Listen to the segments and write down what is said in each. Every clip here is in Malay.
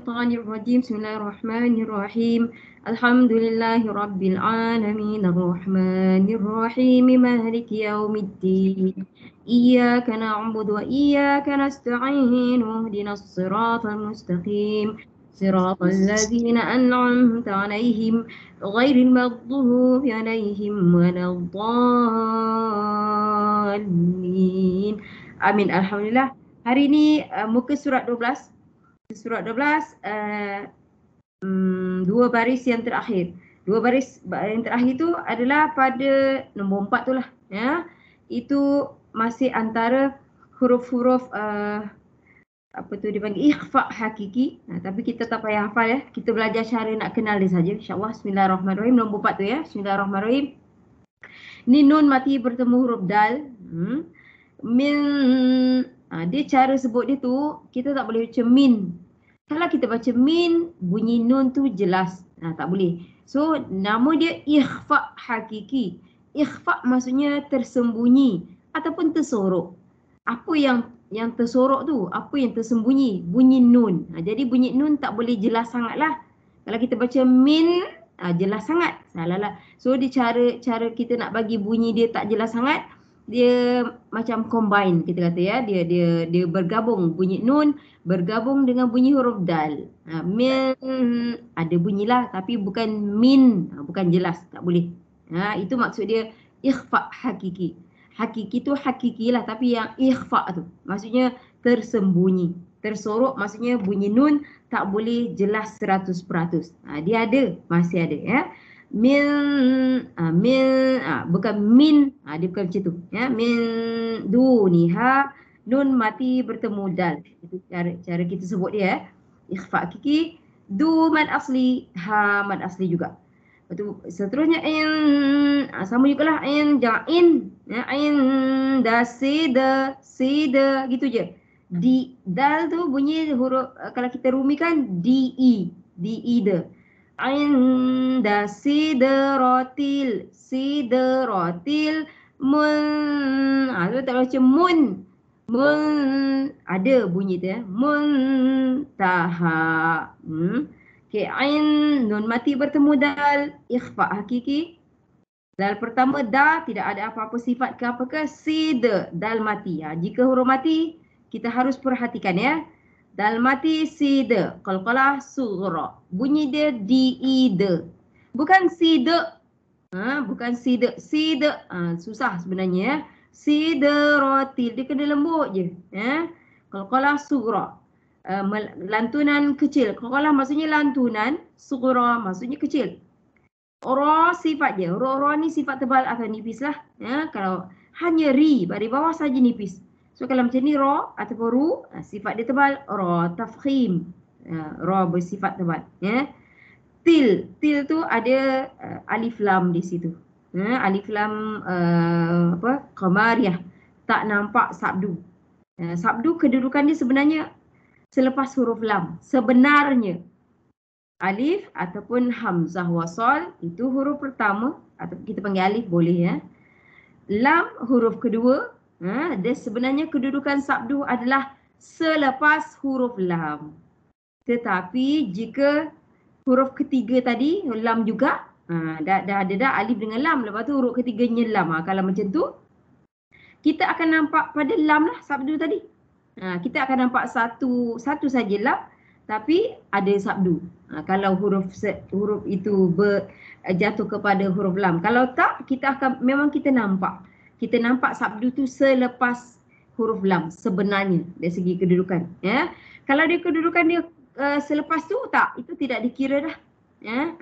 syaitanir rajim. Bismillahirrahmanirrahim. Alhamdulillahirabbil alamin arrahmanir rahim maliki yaumiddin. Iyyaka na'budu wa iyyaka nasta'in. Ihdinas siratal mustaqim. Siratal ladzina an'amta 'alaihim ghairil maghdubi 'alaihim waladdallin. Amin. Alhamdulillah. Hari ini muka surat 12. Surat 12 dua baris yang terakhir. Dua baris yang terakhir tu adalah pada nombor 4 tu lah. Ya. Itu masih antara huruf-huruf apa tu dipanggil ikhfa hakiki. Tapi kita tak payah hafal ya. Kita belajar cara nak kenal dia saja. InsyaAllah. Bismillahirrahmanirrahim. Nombor 4 tu ya. Bismillahirrahmanirrahim. Ni nun mati bertemu huruf dal. Min. Dia cara sebut dia tu, kita tak boleh baca min. Kalau kita baca min, bunyi nun tu jelas. Tak boleh. So, nama dia ikhfa hakiki. Ikhfa maksudnya tersembunyi ataupun tersorok. Apa yang tersorok tu? Apa yang tersembunyi? Bunyi nun. Jadi bunyi nun tak boleh jelas sangat lah. Kalau kita baca min, jelas sangat. Salah lah. So, dia cara kita nak bagi bunyi dia tak jelas sangat. Dia macam combine kita kata ya, dia bergabung bunyi nun bergabung dengan bunyi huruf dal. Min ada bunyilah tapi bukan min, bukan jelas, tak boleh. Itu maksud dia ikhfa hakiki. Hakiki tu hakikilah tapi yang ikhfa tu maksudnya tersembunyi. Tersorok maksudnya bunyi nun tak boleh jelas 100%. Dia ada, masih ada ya. Min bukan min, dia bukan macam tu ya. Min duniha, nun mati bertemu dal. Itu cara kita sebut dia ikhfa hakiki. Du mad asli, ha mad asli juga. Betul. Seterusnya in, sama jugalah in, jangan in ya. In da sida gitu je. Di dal tu bunyi huruf kalau kita rumikan di de. Inda sidratil mun. Tu tak baca mun. Mun ada bunyi tu ya. Muntaha. Okay, ain nun mati bertemu dal ikhfa hakiki. Dal pertama da tidak ada apa-apa sifat ke apa ke. Sid dal mati. Jika huruf mati kita harus perhatikan ya. Dal mati sida, qalqalah sughra. Bunyi dia di-ida. Bukan sida. Bukan sida. Sida susah sebenarnya ya. Sidratil, dia kena lembut je. Qalqalah sughra. Lantunan kecil. Qalqalah maksudnya lantunan, sughra maksudnya kecil. Ra sifat dia. Ra ni sifat tebal atau nipis lah. Kalau hanya ri dari bawah saja nipis. So kalau macam ni ra ataupun ru, sifat dia tebal, ra tafkhim. Ra bersifat tebal ya. Til tu ada alif lam di situ. Alif lam qamariyah. Tak nampak sabdu. Sabdu kedudukan dia sebenarnya selepas huruf lam. Sebenarnya alif ataupun hamzah wasal itu huruf pertama atau kita panggil alif boleh ya. Lam huruf kedua. Dia sebenarnya kedudukan sabdu adalah selepas huruf lam. Tetapi jika huruf ketiga tadi lam juga, dah ada alif dengan lam, lepas tu huruf ketiganya lam. Kalau macam tu kita akan nampak pada lam lah sabdu tadi. Kita akan nampak satu saja lam tapi ada sabdu. Kalau huruf itu jatuh kepada huruf lam. Kalau tak, memang kita nampak. Kita nampak sabdu tu selepas huruf lam sebenarnya dari segi kedudukan ya. Kalau dia kedudukan dia selepas tu tak, itu tidak dikira dah ya.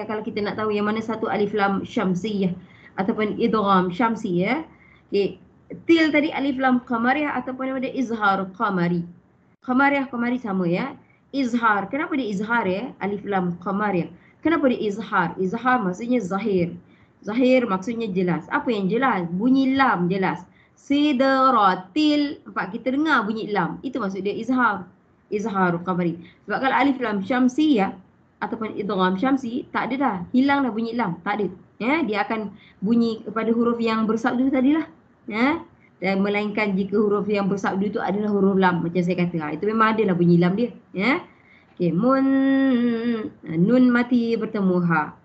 Kalau kita nak tahu yang mana satu alif lam syamsiyah ataupun idgham syamsi ya. Okay. Til tadi alif lam qamariyah ataupun nama dia izhar qamari. Qamariyah qamari sama ya. Izhar, kenapa dia izhar ya? Alif lam qamariyah. Kenapa dia izhar? Izhar maksudnya zahir. Zahir maksudnya jelas. Apa yang jelas? Bunyi lam jelas. Sidratil, nampak kita dengar bunyi lam. Itu maksud dia izhar. Izhar qamari. Sebab kalau alif lam syamsiyah ataupun idgham syamsi, tak ada dah. Hilang dah bunyi lam. Tak ada. Ya, dia akan bunyi kepada huruf yang bersabdu tadilah. Ya. Dan melainkan jika huruf yang bersabdu itu adalah huruf lam macam saya kata. Itu memang adalah bunyi lam dia. Ya. Okey, nun mati bertemu ha.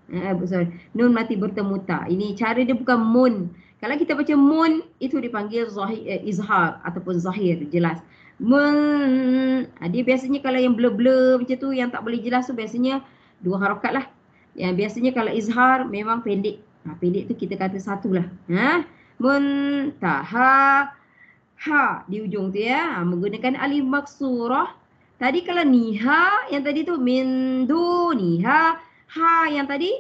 Sorry, nun mati bertemu ta. Ini cara dia bukan mun. Kalau kita baca mun, itu dipanggil izhar ataupun zahir, jelas. Mun, dia biasanya kalau yang blur-blur macam tu, yang tak boleh jelas tu biasanya 2 harakat lah. Yang biasanya kalau izhar memang pendek. Pendek tu kita kata satu lah. Muntaha, ha di ujung tu ya. Menggunakan alif maksurah. Tadi kalau niha, yang tadi tu min du niha. Ha yang tadi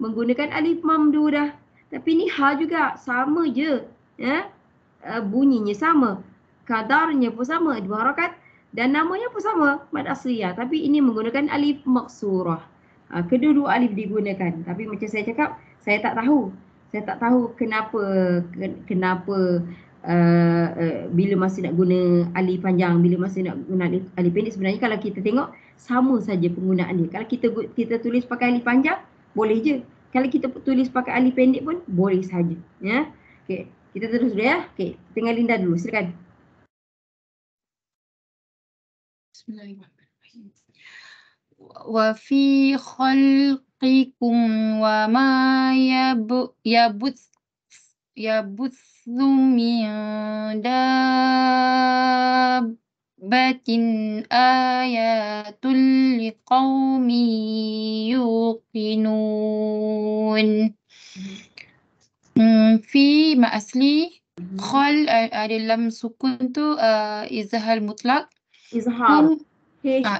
menggunakan alif mamdudah. Tapi ni ha juga sama je. Bunyinya sama. Kadarnya pun sama, 2 harakat. Dan namanya pun sama, mad asliyah. Tapi ini menggunakan alif maksurah. Kedua-dua alif digunakan. Tapi macam saya cakap, saya tak tahu. Saya tak tahu kenapa bila masa nak guna alif panjang, bila masa nak guna alif pendek. Sebenarnya kalau kita tengok, sama saja penggunaan dia. Kalau kita tulis pakai alif panjang, boleh je. Kalau kita tulis pakai alif pendek pun, boleh saja. Ya. Okey, kita terus dulu ya. Okey, dengan Linda dulu, silakan. Bismillahirrahmanirrahim. Wa fi khalqikum wa ma yabuthu min dabbatin ayatul liqaumin yuqinun. Fi ma asli, khal dalam sukun tu izhar mutlak. Izhar.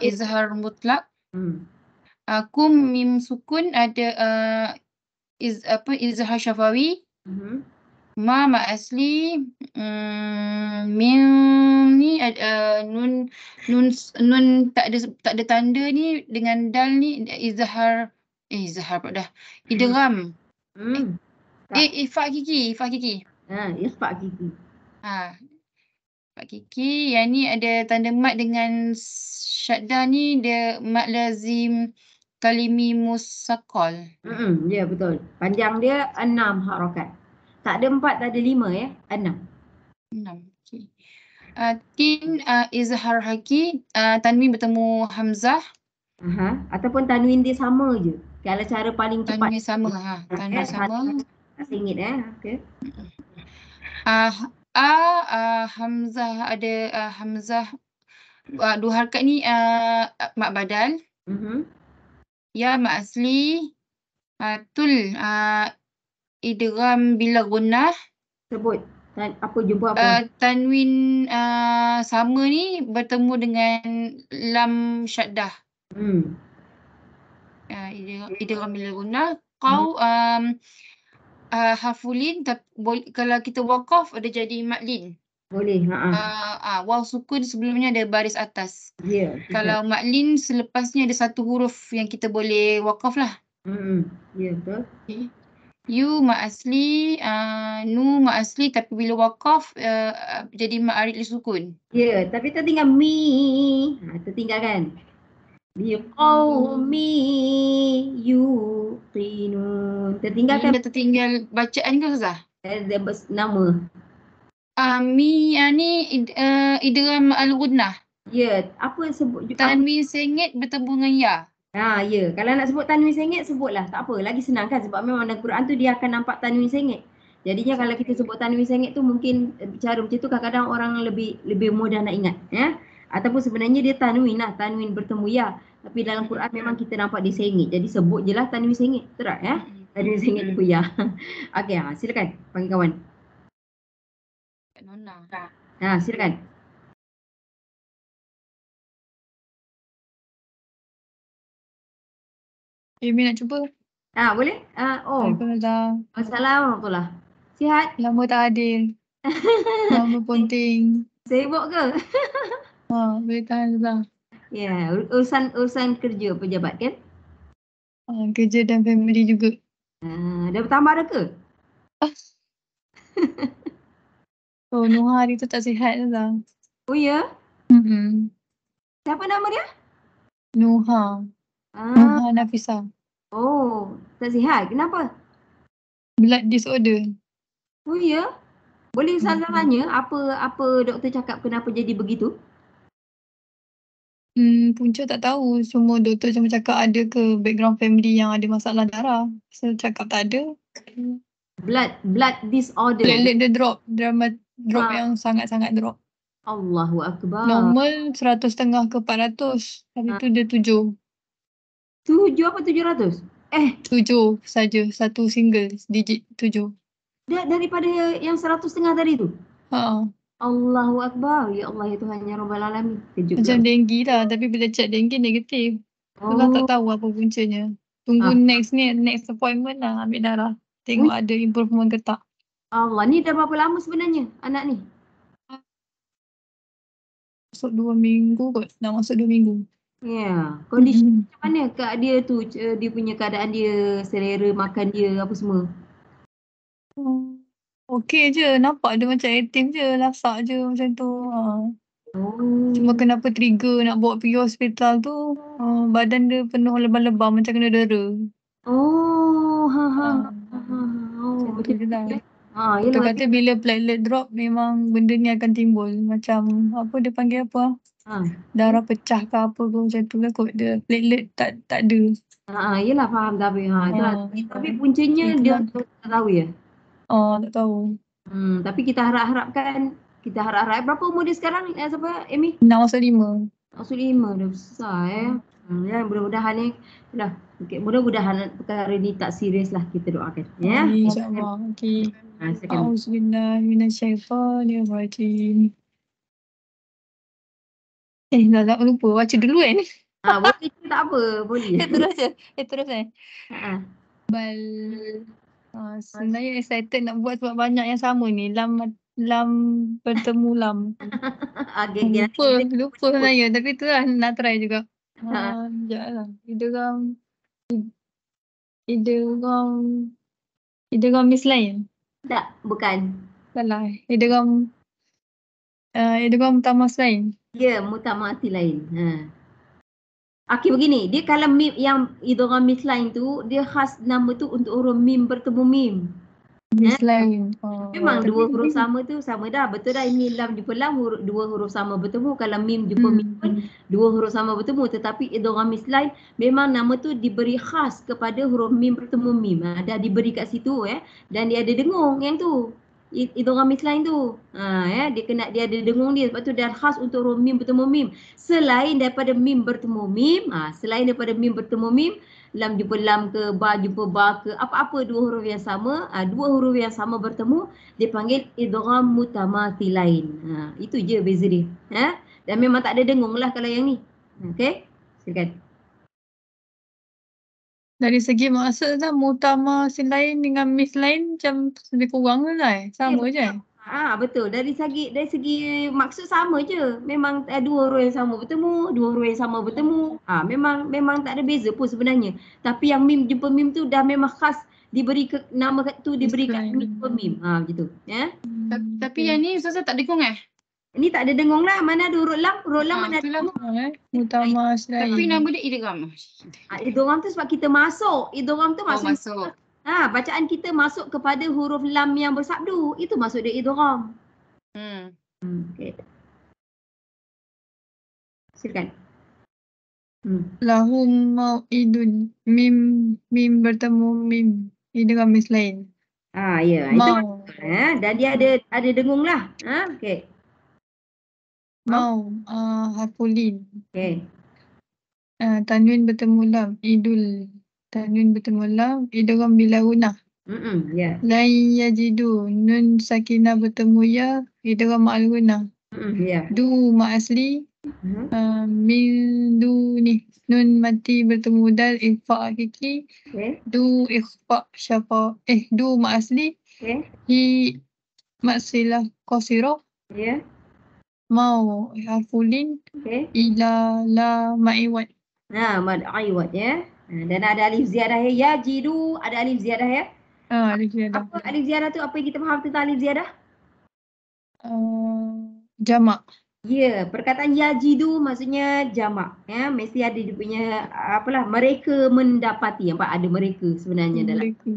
Izhar mutlak. Kum mim sukun ada izhar syafawi. Ma asli, mim ni ada nun tak ada tanda ni, dengan dal ni izhar pula dah. Idgham. Ifa kiki. Ifa kiki. Ifa kiki, yang ni ada tanda mat dengan syaddah ni, dia mat lazim kalimi musaqqal. Ya, betul. Panjang dia 6 harakat. Tak ada 4, tak ada 5 ya. 6. Okey. Tin izhar haki, tanwin bertemu hamzah. Ataupun tanwin dia sama je. Kalau cara paling cepat. Tanwin sama. Tanwin sama. Singit okey. Hamzah ada hamzah 2 harakat ni mat badal. Ya mat asli. Tul idgham bila gunnah. Sebut jumpa apa? Tanwin sama ni bertemu dengan lam syaddah. Idgham bila gunnah. Kau hafulin, kalau kita waqaf ada jadi maklin. Boleh. Waw sukun sebelumnya ada baris atas. Ya. Kalau maklin selepasnya ada satu huruf yang kita boleh waqaf lah. Ya, betul. You ma asli, nu ma asli, tapi bila waqaf jadi ma'arid li sukun. Ya, tapi tertinggal mi. Tertinggal kan? Biqaumi yuqinun. Tertinggal kan? Ini tertinggal bacaan ke Ustazah? Nama. Mi ni idgham al-gunnah. Ya, apa sebut? Tanwin sengit bertemu dengan ya. Ya. Kalau nak sebut tanwin sengit, sebutlah. Tak apa, lagi senang kan? Sebab memang dalam Quran tu dia akan nampak tanwin sengit. Jadinya kalau kita sebut tanwin sengit tu, mungkin bicara macam tu kadang-kadang orang lebih mudah nak ingat. Ataupun sebenarnya dia tanwin lah. Tanwin bertemu ya. Tapi dalam Quran memang kita nampak dia sengit. Jadi sebut je lah tanwin sengit. Betul tak? Tanwin sengit tu ya. Okey, silakan panggil kawan. Nona. Silakan. Amy nak cuba? Boleh? Assalamualaikum. Assalamualaikum. Sihat? Lama tak hadir. Lama penting. Sibuk ke? Boleh tahan Ustazah. Ya, urusan kerja pejabat kan? Kerja dan family juga. Dah bertambah dah ke? Nuha hari tu tak sihat Ustazah. Oh ya? Siapa nama dia? Nuha. Nuha Nafisah. Oh, tak sihat. Kenapa? Blood disorder. Oh ya? Boleh Ustazah tanya apa doktor cakap kenapa jadi begitu? Punca tak tahu. Cuma doktor cuma cakap ada ke background family yang ada masalah darah. So cakap tak ada. Blood disorder. Platelet dia drop. Drop Ah. yang sangat-sangat drop. Allahu Akbar. Normal 150 ke 400. Hari tu dia 7. 7 apa 700? 7 saja. Satu single digit 7. Daripada yang 100 setengah tadi tu? Ha. Allahu Akbar. Ya Allah, ya Tuhan, ya Rabbal Alamin. Kejut Macam pula. denggi lah. Tapi bila check denggi negatif. Itulah Oh. tak tahu apa puncanya. Tunggu next appointment lah ambil darah. Tengok ada improvement ke tak. Allah, ni dah berapa lama sebenarnya anak ni? Masuk 2 minggu kot. Nak masuk 2 minggu. Ya. Kondisi macam mana kak dia tu? Dia punya keadaan dia, selera makan dia, apa semua? Okey je. Nampak dia macam aktif je. Lasak je macam tu. Oh. Cuma kenapa trigger nak bawa pergi hospital tu. Badan dia penuh lebam-lebam macam kena dera. Oh. Oh, macam tu je lah. Yelah, Doktor kata bila platelet drop memang benda ni akan timbul. Macam apa dia panggil apa? Darah pecah ke apa ke macam tu lah kot. Dia platelet tak ada. Yelah, faham tapi tapi puncanya dia tak tahu ya. Tak tahu. Tapi kita harap-harapkan, berapa umur dia sekarang, siapa, Amy? 6 masuk 5. Masuk 5, dah besar ya. Mudah-mudahan lah. Okay, mudah-mudahan perkara ni tak serius lah, kita doakan. Ya. InsyaAllah. Okey. Auzubillah minasyaitanirrajim. Dah lupa baca dulu kan? Boleh je, tak apa, boleh. Terus je. Terus sebenarnya excited nak buat sebab banyak yang sama ni. Lam bertemu lam. Lupa sebenarnya. Tapi tu lah nak try juga. Sekejap lah. Idgham mislain. Tak, bukan. Salah. Idgham mutamatsilain. Ya, mutamatsilain. Okey, begini. Dia kalau mim yang idgham mislain tu, dia khas nama tu untuk huruf mim bertemu mim. Mislain. Memang dua huruf sama tu sama dah. Betul dah, ini lam jumpa lam, dua huruf sama bertemu. Kalau mim jumpa mim pun dua huruf sama bertemu. Tetapi idgham mislain memang nama tu diberi khas kepada huruf mim bertemu mim. Dah diberi kat situ dan dia ada dengung yang tu. Idgham mislain tu. Dia ada dengung dia, sebab tu dia khas untuk huruf mim bertemu mim. Selain daripada mim bertemu mim, lam jumpa lam ke, ba jumpa ba ke, apa-apa dua huruf yang sama, bertemu, dia panggil idgham mutamatsilain. Itu je beza dia. Dan memang tak ada dengung lah kalau yang ni. Okey, silakan. Dari segi maksud dah mutamatsilain dengan mislain macam lebih kurang lah sama je. Betul. Dari segi maksud sama je. Memang dua huruf yang sama bertemu, memang tak ada beza pun sebenarnya. Tapi yang mim jumpa mim tu dah memang khas diberi nama tu, diberi kat mim jumpa mim. Begitu. Ya. Tapi yang ni Ustazah tak dengung Ni tak ada dengung lah. Mana ada huruf lam? Huruf lam mana ada dengung? Mutamatsilain. Tapi nama dia idgham. Idgham tu sebab kita masuk. Idgham tu Masuk. Bacaan kita masuk kepada huruf lam yang bersabdu. Itu maksud dia idgham. Okay. Silakan. Lahum mau'idun. Mim bertemu mim. Idgham mislain. Ya. Itu dan dia ada dengung lah. Okey. Mau harfulin. Okey. Tanwin bertemu lam. Idul. Tanwin bertemu lam. Idgham bila gunah. Ya. Lai yajidu. Nun sakinah bertemu ya. Idgham ma'al gunah. Ya. Du ma'asli. Min du ni. Nun mati bertemu dal. Ikhfa' hakiki. Du ikhfa' syafa. Du ma'asli. Hi maksilah qasirah. Ya. Mau harfulin. Ila la ma'iwat. Mad aiwat ya. Dan ada alif ziyadah ya. Yajidu ada alif ziyadah ya. Alif ziyadah. Apa alif ziyadah tu? Apa yang kita faham tentang alif ziyadah? Jamak. Ya, perkataan yajidu maksudnya jamak. Ya, mesti ada dia punya apalah, mereka mendapati. Nampak ada mereka sebenarnya dalam. Mereka.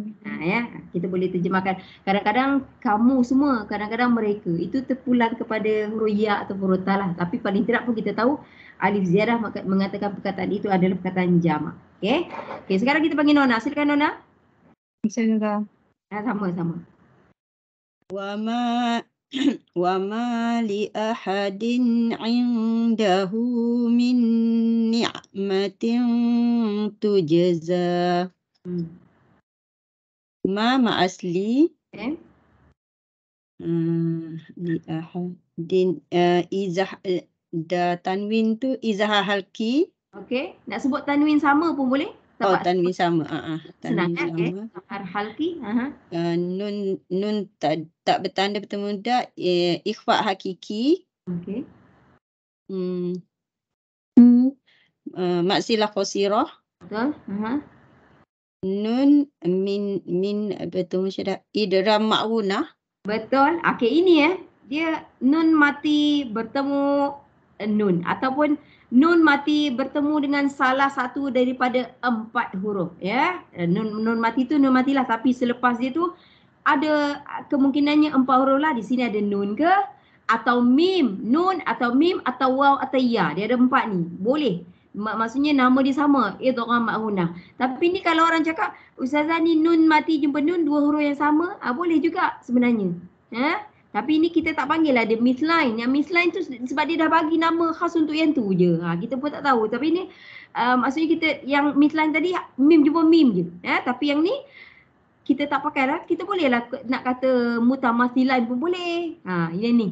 Ya, kita boleh terjemahkan. Kadang-kadang kamu semua, kadang-kadang mereka. Itu terpulang kepada huruf ya atau huruf ta lah. Tapi paling tidak pun kita tahu alif ziyadah mengatakan perkataan itu adalah perkataan jamak. Okey. Okey, sekarang kita panggil Nona. Silakan Nona. Silakan. Sama-sama. وما لأحد عنده من نعمة تجزى. ما أصلي لأحد إذا tanwin tu izah halki. Okey, nak sebut tanwin sama pun boleh? Oh, tanwin sama. Senang Tanwin kan? sama. Izhar halki. Nun tak bertanda bertemu dak, ikhfa hakiki. Okey. Maksilah qasirah. Betul. Nun min bertemu syadah idgham ma'unah. Betul. Okey, ini dia nun mati bertemu nun ataupun nun mati bertemu dengan salah satu daripada 4 huruf ya. Nun mati tu nun matilah, tapi selepas dia tu ada kemungkinannya 4 huruf lah. Di sini ada nun ke atau mim, nun atau mim atau waw atau ya. Dia ada 4 ni. Boleh. Maksudnya nama dia sama, idgham ma'unah. Tapi ni kalau orang cakap ustazah ni nun mati jumpa nun 2 huruf yang sama, boleh juga sebenarnya. Tapi ni kita tak panggil lah dia misline. Yang misline tu sebab dia dah bagi nama khas untuk yang tu je. Kita pun tak tahu. Tapi ni maksudnya kita yang misline tadi mim jumpa mim je. Tapi yang ni kita tak pakai lah. Kita boleh lah nak kata mutamasilan pun boleh. Yang ni.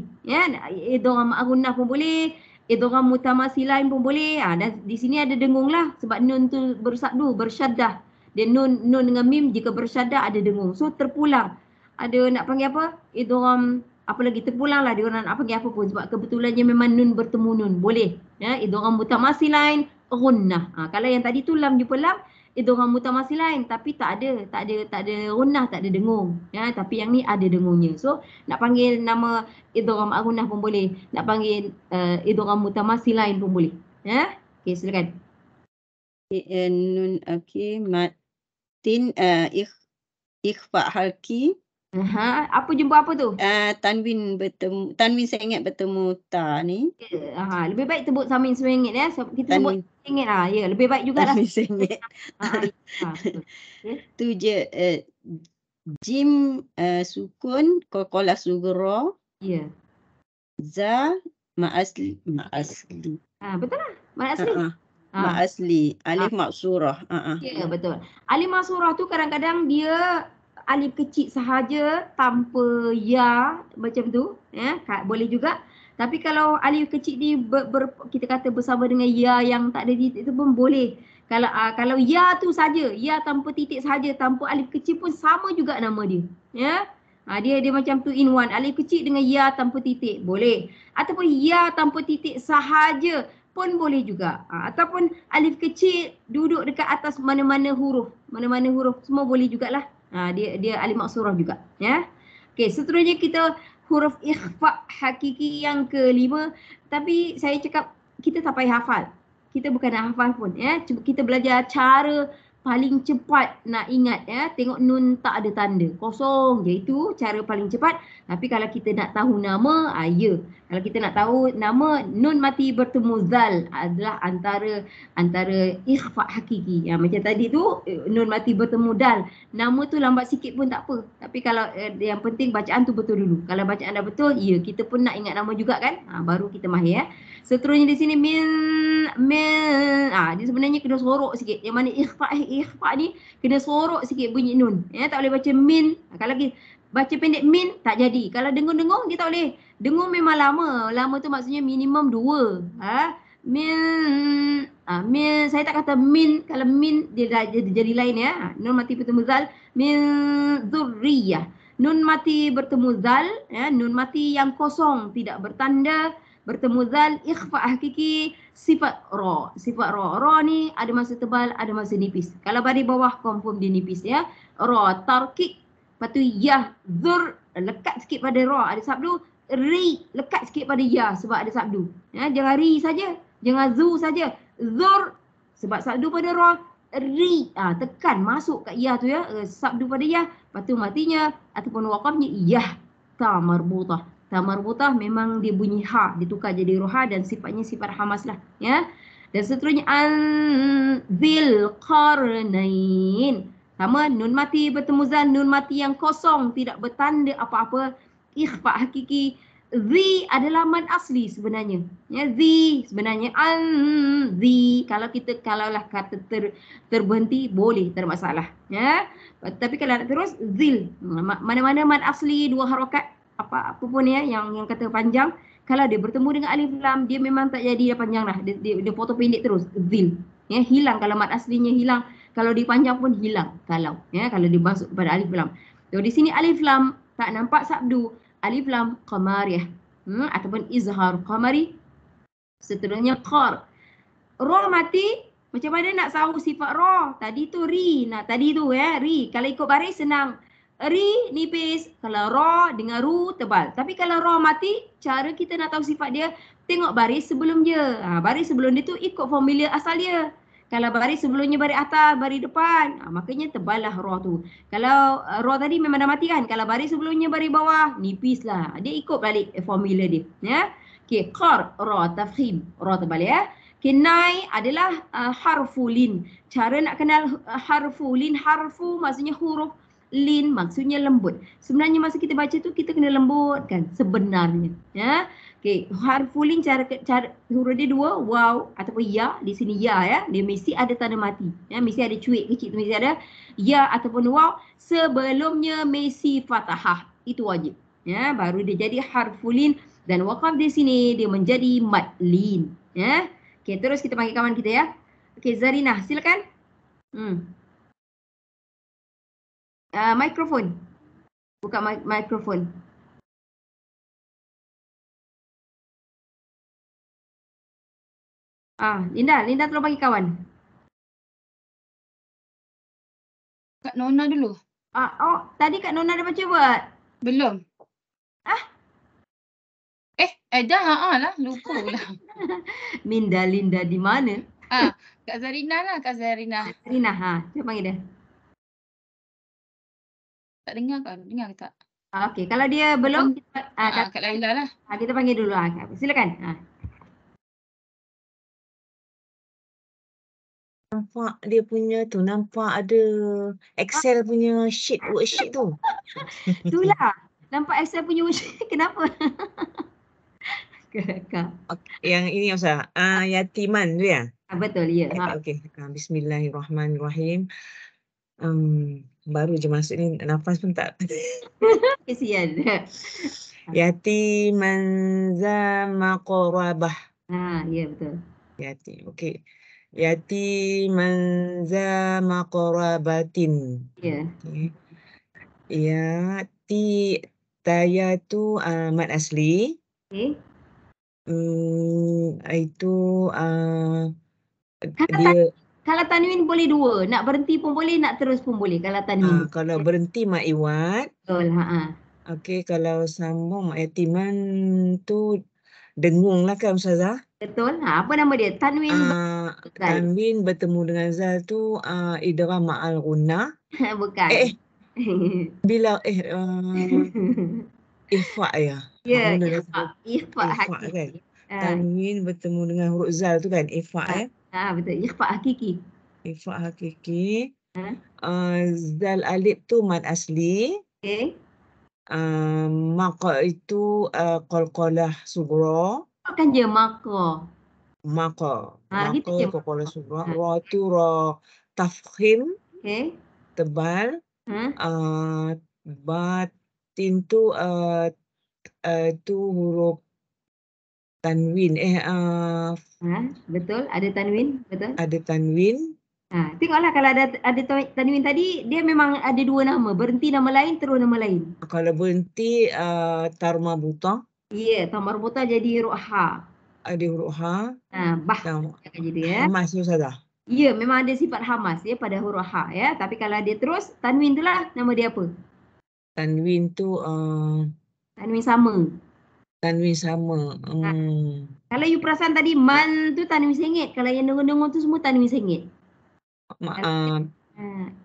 Idgham ma'unah pun boleh. Idgham mutamasilan pun boleh. Dan di sini ada dengung lah. Sebab nun tu bersyaddah. Dia nun dengan mim jika bersyaddah ada dengung. So terpulang. Ada nak panggil apa? Idgham apa lagi terpulang lah dia orang nak panggil apa pun sebab kebetulannya memang nun bertemu nun. Boleh. Idgham mutamasilain gunnah. Kalau yang tadi tu lam jumpa lam, idgham mutamasilain tapi tak ada gunnah, tak ada dengung. Tapi yang ni ada dengungnya. So nak panggil nama idgham gunnah pun boleh. Nak panggil idgham mutamasilain pun boleh. Okey, silakan. Nun matin ikhfa halki. Apa jumpa apa tu? Tanwin saya ingat bertemu ta ni. Lebih baik sebut tanwin sengit ya. Kita sebut sengit ya, lebih baik jugalah. Tanwin sengit. Tu je jim sukun qalqalah sughra. Ya. Za ma'asli. Betul lah. Ma'asli. Ma'asli, alif maksurah. Ya, betul. Alif maksurah tu kadang-kadang dia alif kecil sahaja tanpa ya macam tu, boleh juga. Tapi kalau alif kecil ni kita kata bersama dengan ya yang tak ada titik tu pun boleh. Kalau ya tu saja, ya tanpa titik saja, tanpa alif kecil pun sama juga nama dia. Dia macam tu in one, alif kecil dengan ya tanpa titik boleh. Ataupun ya tanpa titik sahaja pun boleh juga. Ataupun alif kecil duduk dekat atas mana-mana huruf semua boleh jugalah. Dia alif maksurah juga, ya. Okey, seterusnya kita huruf ikhfa hakiki yang kelima. Tapi saya cakap kita tak payah hafal. Kita bukan nak hafal pun, ya. Cuba kita belajar cara paling cepat nak ingat, ya. Tengok nun tak ada tanda, kosong je, itu cara paling cepat. Tapi kalau kita nak tahu nama, ya. Kalau kita nak tahu nama, nun mati bertemu zal adalah antara ikhfa hakiki. Macam tadi tu nun mati bertemu dal. Nama tu lambat sikit pun tak apa. Tapi kalau yang penting bacaan tu betul dulu. Kalau bacaan dah betul, ya kita pun nak ingat nama juga kan. Baru kita mahir, ya. Seterusnya di sini min dia sebenarnya kena sorok sikit. Yang mana ikhfa ni kena sorok sikit bunyi nun. Tak boleh baca min. Kalau baca pendek min tak jadi. Kalau dengung-dengung dia tak boleh. Dengung memang lama. Lama tu maksudnya minimum 2. Min. Saya tak kata min. Kalau min dia dah jadi lain, ya. Nun mati bertemu zal. Min dzurriyah. Nun mati bertemu zal, ya. Nun mati yang kosong tidak bertanda bertemu zal, ikhfa hakiki, sifat ra. Sifat ra. Ra ni ada masa tebal, ada masa nipis. Kalau baris bawah confirm dia nipis, ya. Ra tarkik. Lepas tu ya, zur, lekat sikit pada ra. Ada sabdu, ri, lekat sikit pada ya sebab ada sabdu. Ya, jangan ri saja, jangan zu saja. Zur sebab sabdu pada ra, ri, tekan masuk kat ya tu ya, sabdu pada ya, lepas tu matinya ataupun waqafnya ya, ta marbutah. Ta marbutah memang dia bunyi ha, ditukar jadi roha dan sifatnya sifat hamas lah, ya. Dan seterusnya zil qarnain. Sama nun mati bertemu zal, nun mati yang kosong tidak bertanda apa-apa, ikhfa hakiki. Zi adalah mad asli sebenarnya. Ya, zi sebenarnya zi. Kalaulah kata terberhenti boleh, tak ada masalah. Ya. Tapi kalau nak terus zil. Mana-mana mad asli dua harakat apa pun ya yang kata panjang, kalau dia bertemu dengan alif lam dia memang tak jadi dah panjang dah. Dia potong pendek terus zil. Ya, hilang kalau mad aslinya hilang. Kalau dipanjang pun hilang kalau dimasuk pada alif lam. So di sini alif lam tak nampak sabdu, alif lam qamariyah ataupun izhar qamari. Seterusnya qar. Ra mati, macam mana nak tahu sifat ra? Tadi tu ri. Nah, tadi tu ri. Kalau ikut baris senang. Ri nipis, kalau ra dengan ru tebal. Tapi kalau ra mati, cara kita nak tahu sifat dia, tengok baris sebelum dia. Baris sebelum dia tu ikut formula asal dia. Kalau baris sebelumnya baris atas, baris depan, makanya teballah ra tu. Kalau ra tadi memang dah mati kan. Kalau baris sebelumnya baris bawah, nipis lah. Dia ikut balik formula dia. Ya. Okay, qar, ra, tafkhim. Ra tebal ya. Okay, nai adalah harfulin. Cara nak kenal harfulin, harfu maksudnya huruf, lin maksudnya lembut. Sebenarnya masa kita baca tu kita kena lembut kan sebenarnya. Ya. Okey, harfulin cara huruf dia dua, waw ataupun ya. Di sini ya dia mesti ada tanda mati. Ya, mesti ada cuik kecil tu mesti ada ya ataupun waw, sebelumnya mesti fathah. Itu wajib. Ya, baru dia jadi harfulin dan waqaf di sini dia menjadi madlin. Ya. Okey, terus kita panggil kawan kita ya. Okey, Zarinah, silakan. Mikrofon. Buka mikrofon. Linda tolong bagi kawan. Kak Nona dulu. Tadi Kak Nona dah baca buat? Belum. Dah lah, lupa lah. Linda di mana? Kak Zarina lah, Kak Zarina. Zarina, cuba panggil dia. Tak dengar kan? Dengar ke tak? Okey, kalau dia belum, Kak Laila lah. Kita panggil dulu. Silakan. Nampak dia punya tu, nampak ada Excel punya worksheet tu. Itulah. Nampak Excel punya worksheet. Kenapa? Yang ini Ustaz, yatiman tu ya? Betul, ya. Okey. Bismillahirrahmanirrahim. Baru je masuk ni, nafas pun tak. Kesian. Yatiman za maqrabah. Ya betul. Yatim. Okey. Yatiman za maqrabatin. Ya. Okey. Taya tu mad asli. Okey. Itu dia kalau tanwin boleh dua, nak berhenti pun boleh, nak terus pun boleh kalau tanwin. Kalau berhenti mak iwat. Betul, Okey, kalau sambung mak yatiman tu dengung lah kan Ustazah? Betul. Apa nama dia? Tanwin. Tanwin bertemu dengan zal tu idgham ma'al gunnah. Bukan. Bila ikhfa ya. Ya, ikhfa hakiki kan. Tanwin bertemu dengan huruf zal tu kan, ikhfa ya. Betul. Ikhfa hakiki. Ikhfa hakiki. Zal alif tu mad asli. Okey. Maqa itu qalqalah sughra. Kan je maqa. Maqa qalqalah sughra. Ra tu ra tafkhim. Okey. Tebal. Batin tu tu huruf tanwin. Betul, ada tanwin, betul. Ada tanwin. Tengoklah kalau ada tanwin tadi, dia memang ada dua nama. Berhenti nama lain, terus nama lain. Kalau berhenti tarmabutah. Ya, tarmabutah jadi huruf ha. Ada huruf ha. Akan jadi ya. Hamas tu Ustazah. Ya, memang ada sifat hamas ya pada huruf ha ya. Tapi kalau dia terus, tanwin itulah nama dia apa? Tanwin tu tanwin sama. Tanwin sama. Kalau you perasan tadi man tu tanwin sengit. Kalau yang dengung-dengung tu semua tanwin sengit.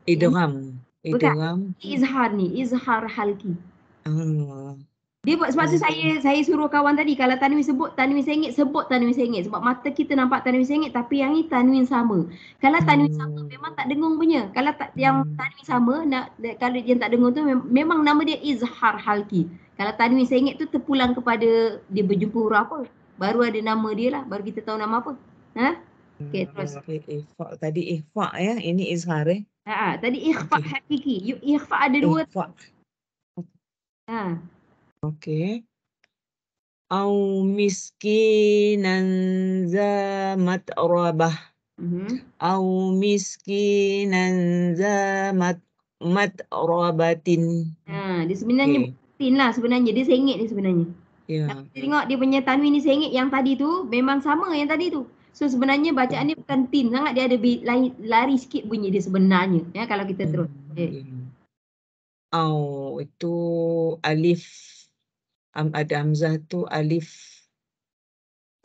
Idgham. Bukan. Idgham. Izhar ni. Izhar halki. Ah. Dia buat sebab tu saya suruh kawan tadi kalau tanwin sebut tanwin sengit, sebut tanwin sengit sebab mata kita nampak tanwin sengit tapi yang ni tanwin sama. Kalau tanwin sama memang tak dengung punya. Kalau yang tanwin sama kalau yang tak dengung tu memang nama dia izhar halki. Kalau tanwin sengit tu terpulang kepada dia berjumpa huruf apa. Baru ada nama dia lah, baru kita tahu nama apa. Okey, terus. Ikhfa tadi ikhfa ya, ini izhar Tadi ikhfa hakiki. Ikhfa ada dua. Ikhfa. Okey. Au miskinan za matrabah. Au miskinan za matrabatin. Dia sebenarnya tin lah sebenarnya. Dia sengit dia sebenarnya. Ya. Kita tengok dia punya tanwin ni sengit yang tadi tu memang sama yang tadi tu. So sebenarnya bacaan ni bukan tin sangat, dia ada lari sikit bunyi dia sebenarnya. Ya kalau kita terus. Au itu alif. Ada hamzah tu alif.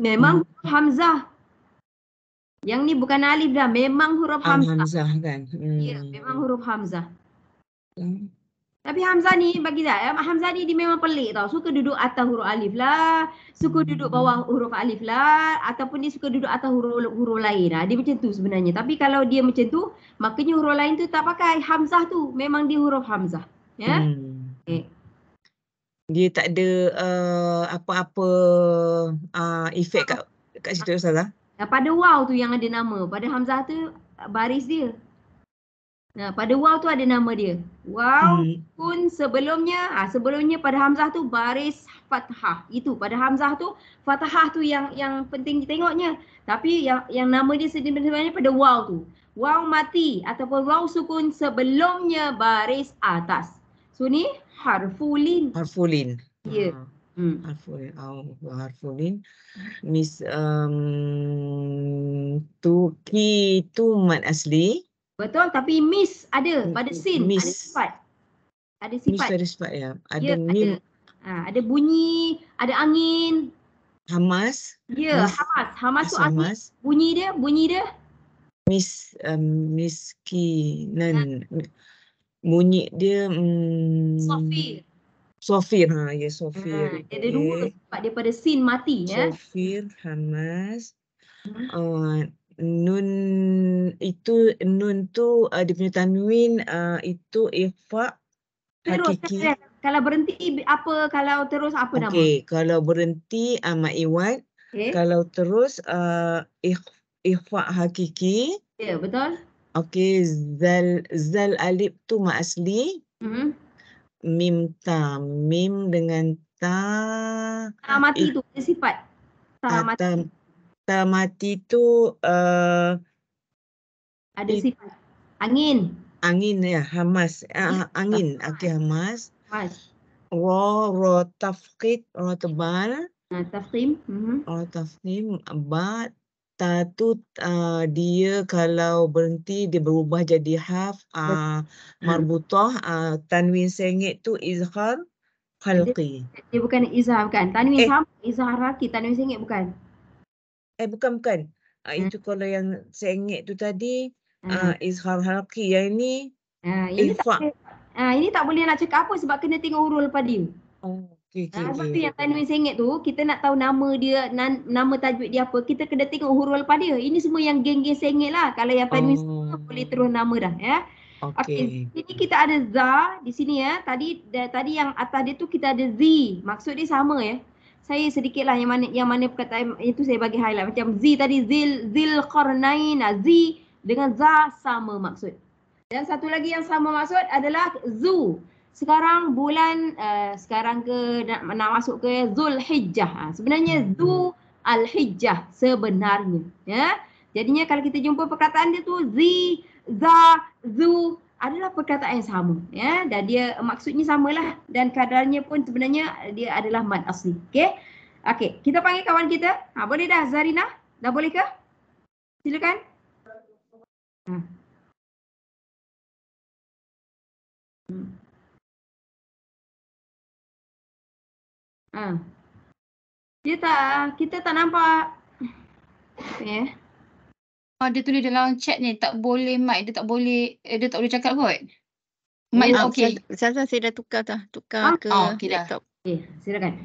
Memang huruf hamzah. Yang ni bukan alif dah, memang huruf hamzah. Hamzah kan. Ya, memang huruf hamzah. Tapi hamzah ni bagi saya, hamzah ni dia memang pelik tau. Suka duduk atas huruf alif lah, suka duduk bawah huruf alif lah, ataupun dia suka duduk atas huruf lain lah. Dia macam tu sebenarnya. Tapi kalau dia macam tu, makanya huruf lain tu tak pakai hamzah tu. Memang dia huruf hamzah. Ya. Dia tak ada apa-apa efek kat situ Ustazah. Pada waw tu yang ada nama. Pada hamzah tu baris dia. Pada waw tu ada nama dia. Waw pun sebelumnya pada hamzah tu baris fathah. Itu pada hamzah tu fathah tu yang penting ditengoknya. Tapi yang nama dia sebenarnya pada waw tu. Waw mati ataupun waw sukun sebelumnya baris atas. So ni harfulin. Harfulin. Ya. Harfulin. Harfulin. Tu ki tu mat asli. Betul, tapi mis ada pada sin, ada sifat. Ada sifat. Mis ada sifat ya. Ada mim. Ada bunyi, ada angin. Hamas. Ya, hamas. Hamas tu angin. Bunyi dia. Miskinan. Bunyi dia Sofir. Sofir, ya Sofir. Dia ada dua sifat daripada sin mati ya. Sofir, hamas. Nun tu dia punya tanwin itu ikhfa hakiki. Kalau berhenti apa, kalau terus apa nama? Okey, kalau berhenti mat iwad. Kalau terus ikhfa hakiki. Ya, betul. Okey, zal alif tu mat asli. Mim ta, mim dengan ta. Mati tu ada sifat. Ta mati tu ada sifat. Angin. Angin ya, hamas. Angin. Okey, hamas. Ra tafkhid, ra tebal. Tafkhim. Ra tafkhim. Ba ta tu dia kalau berhenti dia berubah jadi haf marbutah. Tanwin sengit tu izhar khalqi. Dia bukan izhar kan? Tanwin sama izhar halqi, tanwin sengit bukan? Bukan. Itu kalau yang sengit tu tadi izhar halqi. Yang ini ikhfa. Ini tak boleh nak cakap apa sebab kena tengok huruf lepas dia. Sebab tu yang tanwin sengit tu kita nak tahu nama dia, nama tajwid dia apa, kita kena tengok huruf lepas dia. Ini semua yang geng-geng sengit lah. Kalau yang tanwin sengit boleh terus nama dah ya. Okey. Sini kita ada za di sini ya. Tadi yang atas dia tu kita ada zi. Maksud dia sama ya. Saya sedikitlah yang mana perkataan itu saya bagi highlight. Macam zi tadi zil qarnain, zi dengan za sama maksud. Dan satu lagi yang sama maksud adalah zu. Sekarang bulan sekarang nak masuk ke Zulhijjah. Sebenarnya Zu Al-Hijjah sebenarnya ya. Jadinya kalau kita jumpa perkataan dia tu zi, za, zu adalah perkataan yang sama ya, dan dia maksudnya samalah dan kadarnya pun sebenarnya dia adalah mad asli. Okey, kita panggil kawan kita. Boleh dah Zarina? Dah boleh ke? Silakan. Kita tak nampak. Okay. Dia tulis dalam chat ni tak boleh mic, dia tak boleh cakap kot. Mic tak okey. Saya dah tukar ke okey dah. laptop. Okay, silakan.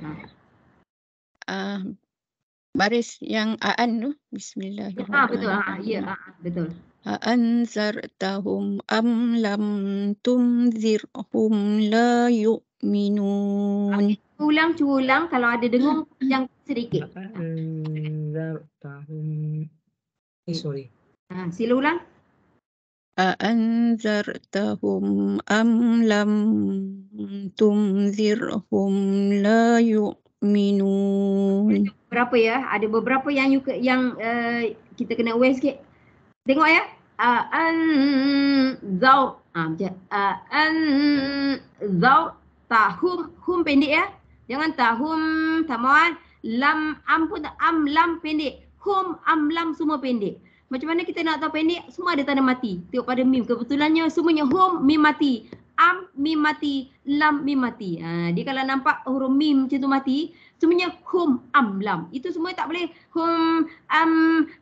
Baris yang Aan tu. Bismillahirrahmanirrahim. Ya, betul. Anzartahum am lam tunzirhum la yu'minun. Cuba ulang kalau ada dengung yang sedikit. Anzartahum. Sorry. Sila ulang. Anzartahum am lam tunzirhum la yu'minun. Berapa ya? Ada beberapa yang kita kena aware sikit. Tengok ya. Tahum pendek ya. Jangan tahum taman. Lam am pun am lam pendek. Hum am lam semua pendek. Macam mana kita nak tahu pendek? Semua ada tanda mati. Tengok pada mim. Kebetulannya semuanya hum mim mati. Am mim mati. Lam mim mati. Dia kalau nampak huruf mim macam tu mati, semuanya hum am lam. Itu semua tak boleh hum am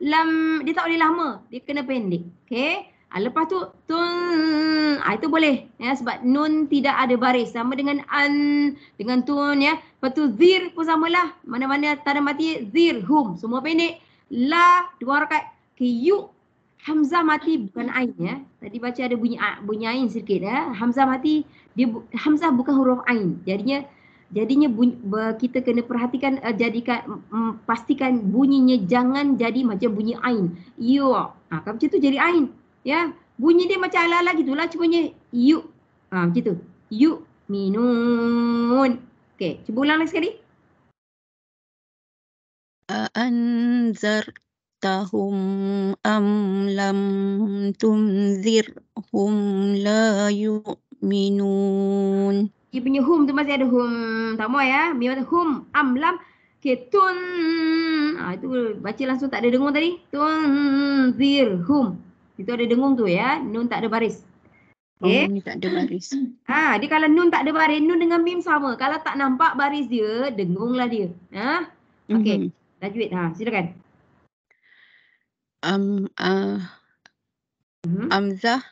lam, dia tak boleh lama. Dia kena pendek. Okey. Lepas tu tun, itu boleh ya, sebab nun tidak ada baris sama dengan an dengan tun ya. Lepas tu zir pun samalah. Mana-mana tanda mati zir hum semua pendek. La dua rakaat. Yu hamzah mati bukan ain ya. Tadi baca ada bunyi ain sedikit ya. Hamzah mati, hamzah bukan huruf ain. Jadinya kita kena perhatikan, pastikan bunyinya jangan jadi macam bunyi ain. Yu. Kalau macam tu jadi ain. Ya, bunyi dia macam ala-ala gitulah, cumanya yu. Macam tu. Yu minun. Okey, cuba ulang lagi sekali. Anzartahum am lam tunzirhum la yu'minun. Dia punya hum tu masih ada hum. Tak mau ya. Mim hum am lam. Okey, tun. Itu baca langsung tak ada dengung tadi. Tunzirhum. Itu ada dengung tu ya. Nun tak ada baris. Okay. Ni tak ada baris. Dia kalau nun tak ada baris, nun dengan mim sama. Kalau tak nampak baris dia, dengunglah dia. Okey. Tajwid. Silakan. Hamzah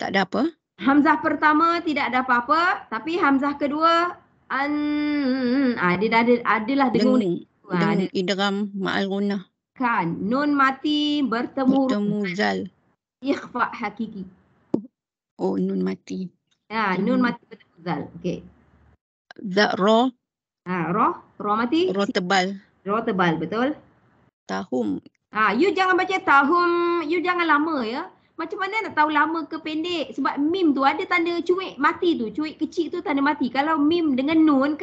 tak ada apa. Hamzah pertama tidak ada apa-apa, tapi hamzah kedua dia adalah dengung. Dengung idgham ma'al gunnah. Kan, nun mati bertemu zal. Ikhfa hakiki. Oh, nun mati. Nun mati bertemu zal. Okey. Ra. Ra mati. Ra tebal. Ra tebal, betul. Tahum. You jangan baca tahum, you jangan lama ya. Macam mana nak tahu lama ke pendek? Sebab mim tu ada tanda cuik mati tu. Cuik kecil tu tanda mati. Kalau mim dengan nun,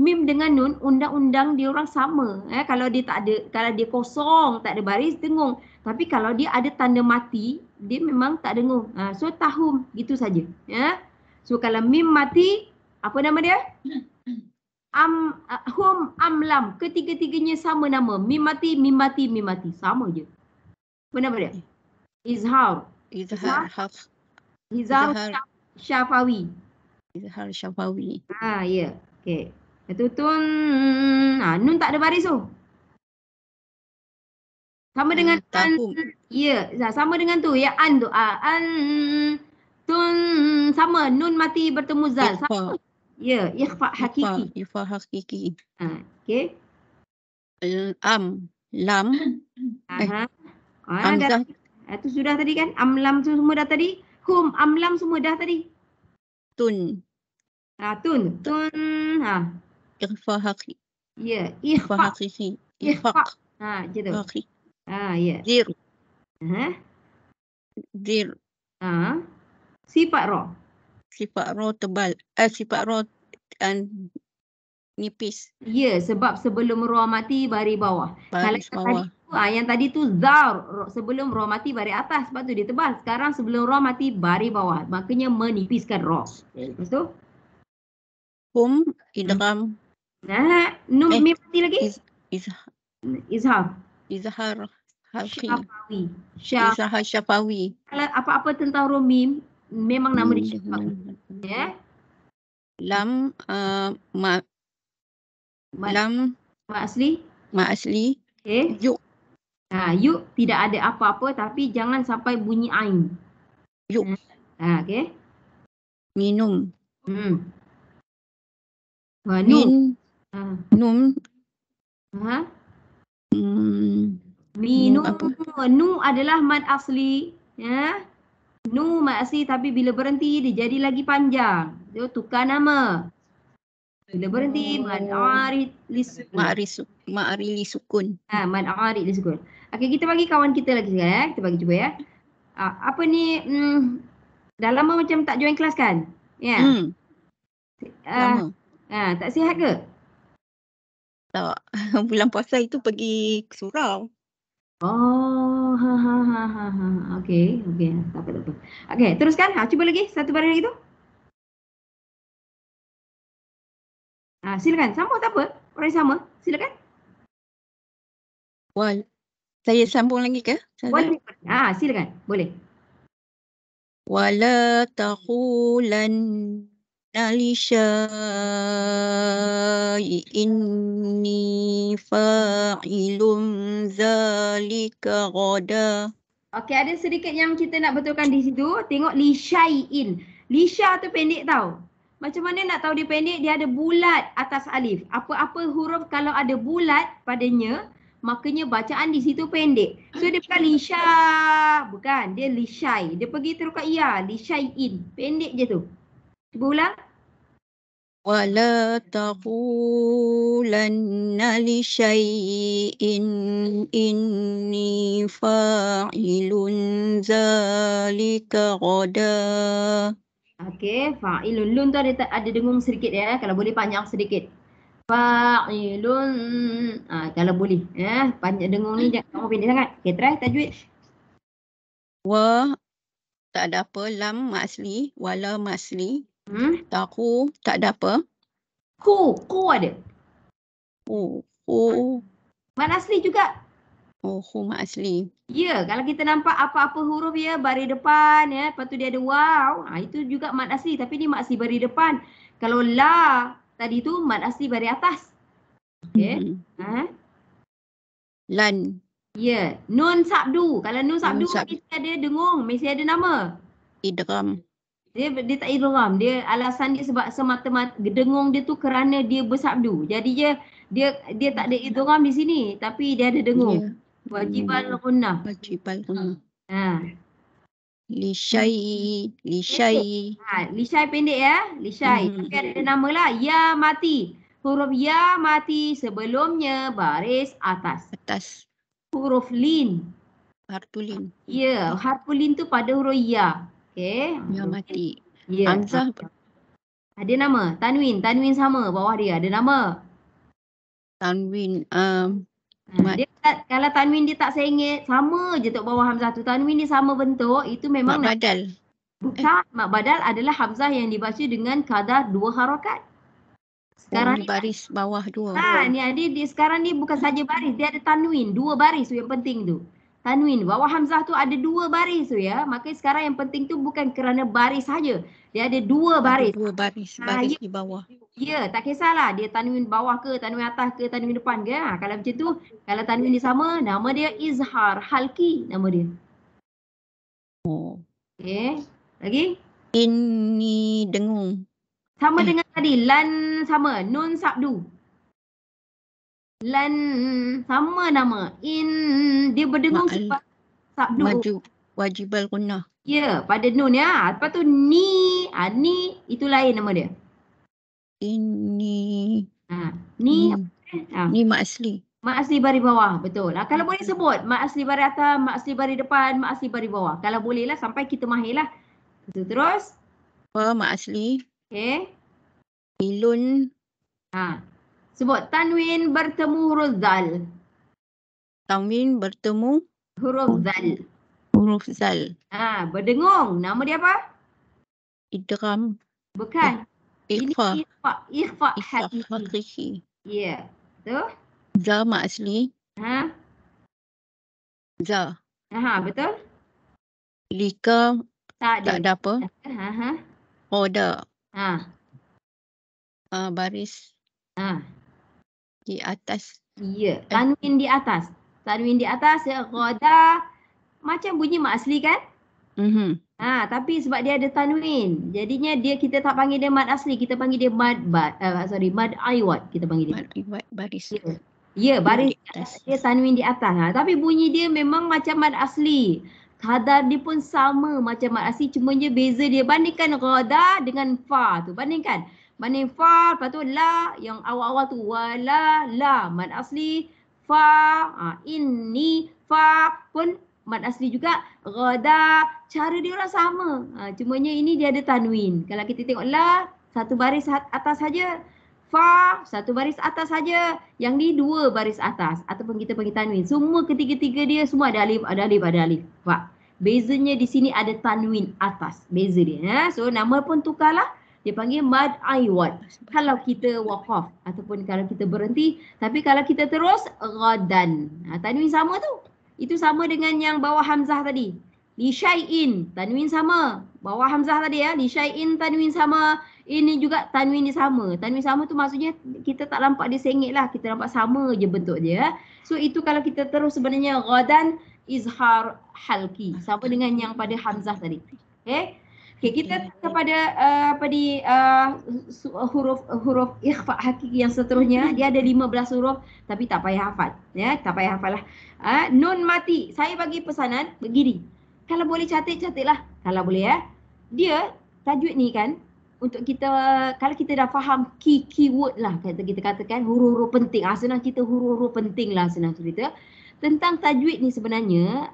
mim dengan nun, undang-undang dia orang sama. Kalau dia tak ada, kalau dia kosong, tak ada baris, dengung. Tapi kalau dia ada tanda mati, dia memang tak dengung. So tahum, gitu saja. Ya. So kalau mim mati, apa nama dia? Hum, am, lam. Ketiga-tiganya sama nama. Mim mati, mim mati, mim mati. Sama je. Apa nama dia? Izhar syafawi. Izhar syafawi. Ya. Okey. Itu tun. Nun tak ada baris tu. Sama dengan tahum. Ya, sama dengan tu. Ya, an tu. An tun sama. Nun mati bertemu zal. Sama. Ya, ikhfa hakiki. Ikhfa hakiki. Okey. Am, lam. Hamzah. Itu sudah tadi kan? Amlam tu semua dah tadi. Hum, amlam semua dah tadi. Tun. Tun. Ikhfa hakiki. Ya, ikhfa hakiki. Ikhfa. Macam tu. Hakiki. Ya. Zir. Zir. Sifat ra. Sifat ra tebal. Sifat ra nipis. Ya, sebab sebelum ra mati baris bawah. Baris bawah. Yang tadi tu zar, sebelum ra mati baris atas, sebab tu dia tebal. Sekarang sebelum ra mati baris bawah. Makanya menipiskan ra. Lepas tu? Hum, idgham. Nun mim mati lagi? Izhar. Izhar Syafawi. Izhar syafawi. Kalau apa-apa tentang huruf mim, memang nama dia syafawi. Ya. Lam ma Mat, lam mat asli. ma asli. Okey. Yuk. Yuk tidak ada apa-apa tapi jangan sampai bunyi ain. Yuk. Okey. Minum. Nu. Num. Minum. Apa? Nu adalah mad asli. Ya. Nu mad asli tapi bila berhenti dia jadi lagi panjang. Dia tukar nama. Bila berhenti mad arid lisukun. Ma'ari sukun. Mad arid lisukun. Okey, kita bagi kawan kita lagi sekarang. Kita bagi cuba ya. Apa ni? Dah lama macam tak join kelas kan? Ya. Lama. Tak sihat ke? Tak. Bulan puasa itu pergi ke surau. Oh, okey. Tak apa. Okey, teruskan. Cuba lagi satu baris lagi tu. Silakan. Sama tak apa? Orang yang sama. Silakan. Saya sambung lagi ke? Boleh. Silakan. Boleh. Wala taqulanna li syai'in inni fa'ilun zalika ghadan. Okey, ada sedikit yang kita nak betulkan di situ. Tengok li syai'in. Lisha tu pendek tau. Macam mana nak tahu dia pendek? Dia ada bulat atas alif. Apa-apa huruf kalau ada bulat padanya, makanya bacaan di situ pendek. So dia bukan lisha. Bukan. Dia lishai. Dia pergi terus kat ya. Lishai'in. Pendek je tu. Cuba ulang. Wala taqulanna li syai'in inni fa'ilun zalika ghadan. Okey, fa'ilun. Lun tu ada dengung sedikit ya. Kalau boleh panjang sedikit. Fa'ilun. Kalau boleh. Panjang dengung ni jangan pendek sangat. Okey, try tajwid. Tak ada apa. Lam mak asli. Wala mak asli. Taku tak ada apa. Ku ada. Mak asli juga. Ku mak asli. Ya, kalau kita nampak apa-apa huruf ya baris depan ya, lepas tu dia ada waw, itu juga mad asli tapi ni mad asli baris depan. Kalau la tadi tu mad asli baris atas. Okey. Lan. Ya, nun sabdu. Kalau nun sabdu mesti ada dengung, mesti ada nama. Idgham. Dia tak idgham. Dia alasan dia sebab semata-mata dengung dia tu kerana dia bersabdu. Jadi dia tak ada idgham di sini tapi dia ada dengung. Wajibal gunnah. Wajibal gunnah. Lishai pendek ya. Lishai. Tapi ada nama lah. Ya mati. Huruf ya mati sebelumnya baris atas. Huruf lin. Harfulin. Ya, harfulin tu pada huruf ya. Okey. Ya mati. Ya. Hamzah. Ada nama. Tanwin. Tanwin sama bawah dia. Ada nama. Tanwin. Dia kalau tanwin dia tak sengit, sama je tok bawah hamzah tu. Tanwin dia sama bentuk, itu memang mak badal. Bukan, mak badal adalah hamzah yang dibaca dengan kadar 2 harakat. Sekarang ni baris bawah 2. Dia sekarang ni bukan saja baris, dia ada tanwin, 2 baris tu yang penting tu. Tanwin bawah hamzah tu ada 2 baris tu ya. Maka sekarang yang penting tu bukan kerana baris saja. Dia ada 2 baris. Ada 2 baris di bawah. Ya, tak kisahlah dia tanwin bawah ke, tanwin atas ke, tanwin depan ke. Kalau macam tu, kalau tanwin dia sama, nama dia izhar halki nama dia. Okey. Lagi? Ini dengung. Sama dengan tadi, lan sama, nun sabdu. Lan sama nama. Dia berdengung sebab sabdu. Wajibal gunnah. Ya, pada nun ya. Lepas tu ni, ni itu lain nama dia. Ini. Ni mak asli. Mak asli baris bawah, betul. Kalau boleh sebut, mak asli baris atas, mak asli baris depan, mak asli baris bawah. Kalau boleh lah sampai kita mahir lah. Terus. Mak asli. Okey. Ilun. Sebut tanwin bertemu huruf zal. Tanwin bertemu huruf zal. Huruf zal. Berdengung. Nama dia apa? Idgham. Bukan. Ikhfa. Ikhfa hakiki. Ya. Tu. Za mak asli. Za. Betul. Lika. Tak ada apa. Roda. baris di atas. Ya, tanwin di atas. Tanwin di atas ya, ghada. Macam bunyi mak asli kan? Tapi sebab dia ada tanwin, jadinya kita tak panggil dia mad asli, kita panggil dia mad mad aiwat, kita panggil dia. Mad aiwat baris. Ya, baris dia tanwin di atas. Tapi bunyi dia memang macam mad asli. Kadar dia pun sama macam mad asli, cuma je beza dia. Bandingkan ghada dengan fa tu. Banding fa, lepas tu la yang awal-awal tu wala la mad asli, fa inni fa pun mad asli juga, ghada cara dia orang sama. Cumanya ini dia ada tanwin. Kalau kita tengok la satu baris atas saja, fa satu baris atas saja, yang ni dua baris atas ataupun kita panggil tanwin. Semua ketiga-tiga dia semua ada alif, ada alif, ada alif. Fa. Bezanya di sini ada tanwin atas. Beza dia. So nama pun tukarlah. Dia panggil mad aiwat. Kalau kita waqaf ataupun kalau kita berhenti, tapi kalau kita terus ghadan. Tanwin sama tu. Itu sama dengan yang bawah hamzah tadi. Li syai'in, tanwin sama. Bawah hamzah tadi ya, li syai'in tanwin sama. Ini juga tanwin dia sama. Tanwin sama tu maksudnya kita tak nampak dia sengit lah. Kita nampak sama je bentuk dia. So itu kalau kita terus sebenarnya ghadan izhar halki. Sama dengan yang pada hamzah tadi. Okay, kita kepada huruf ikhfa hakiki yang seterusnya. Dia ada 15 huruf tapi tak payah hafal. Ya, tak payah hafal lah. Nun mati. Saya bagi pesanan begini. Kalau boleh catatlah. Kalau boleh ya. Dia tajwid ni kan untuk kita, kalau kita dah faham keyword lah kita katakan huruf-huruf penting. Senang cerita huruf-huruf penting lah senang cerita. Tentang tajwid ni sebenarnya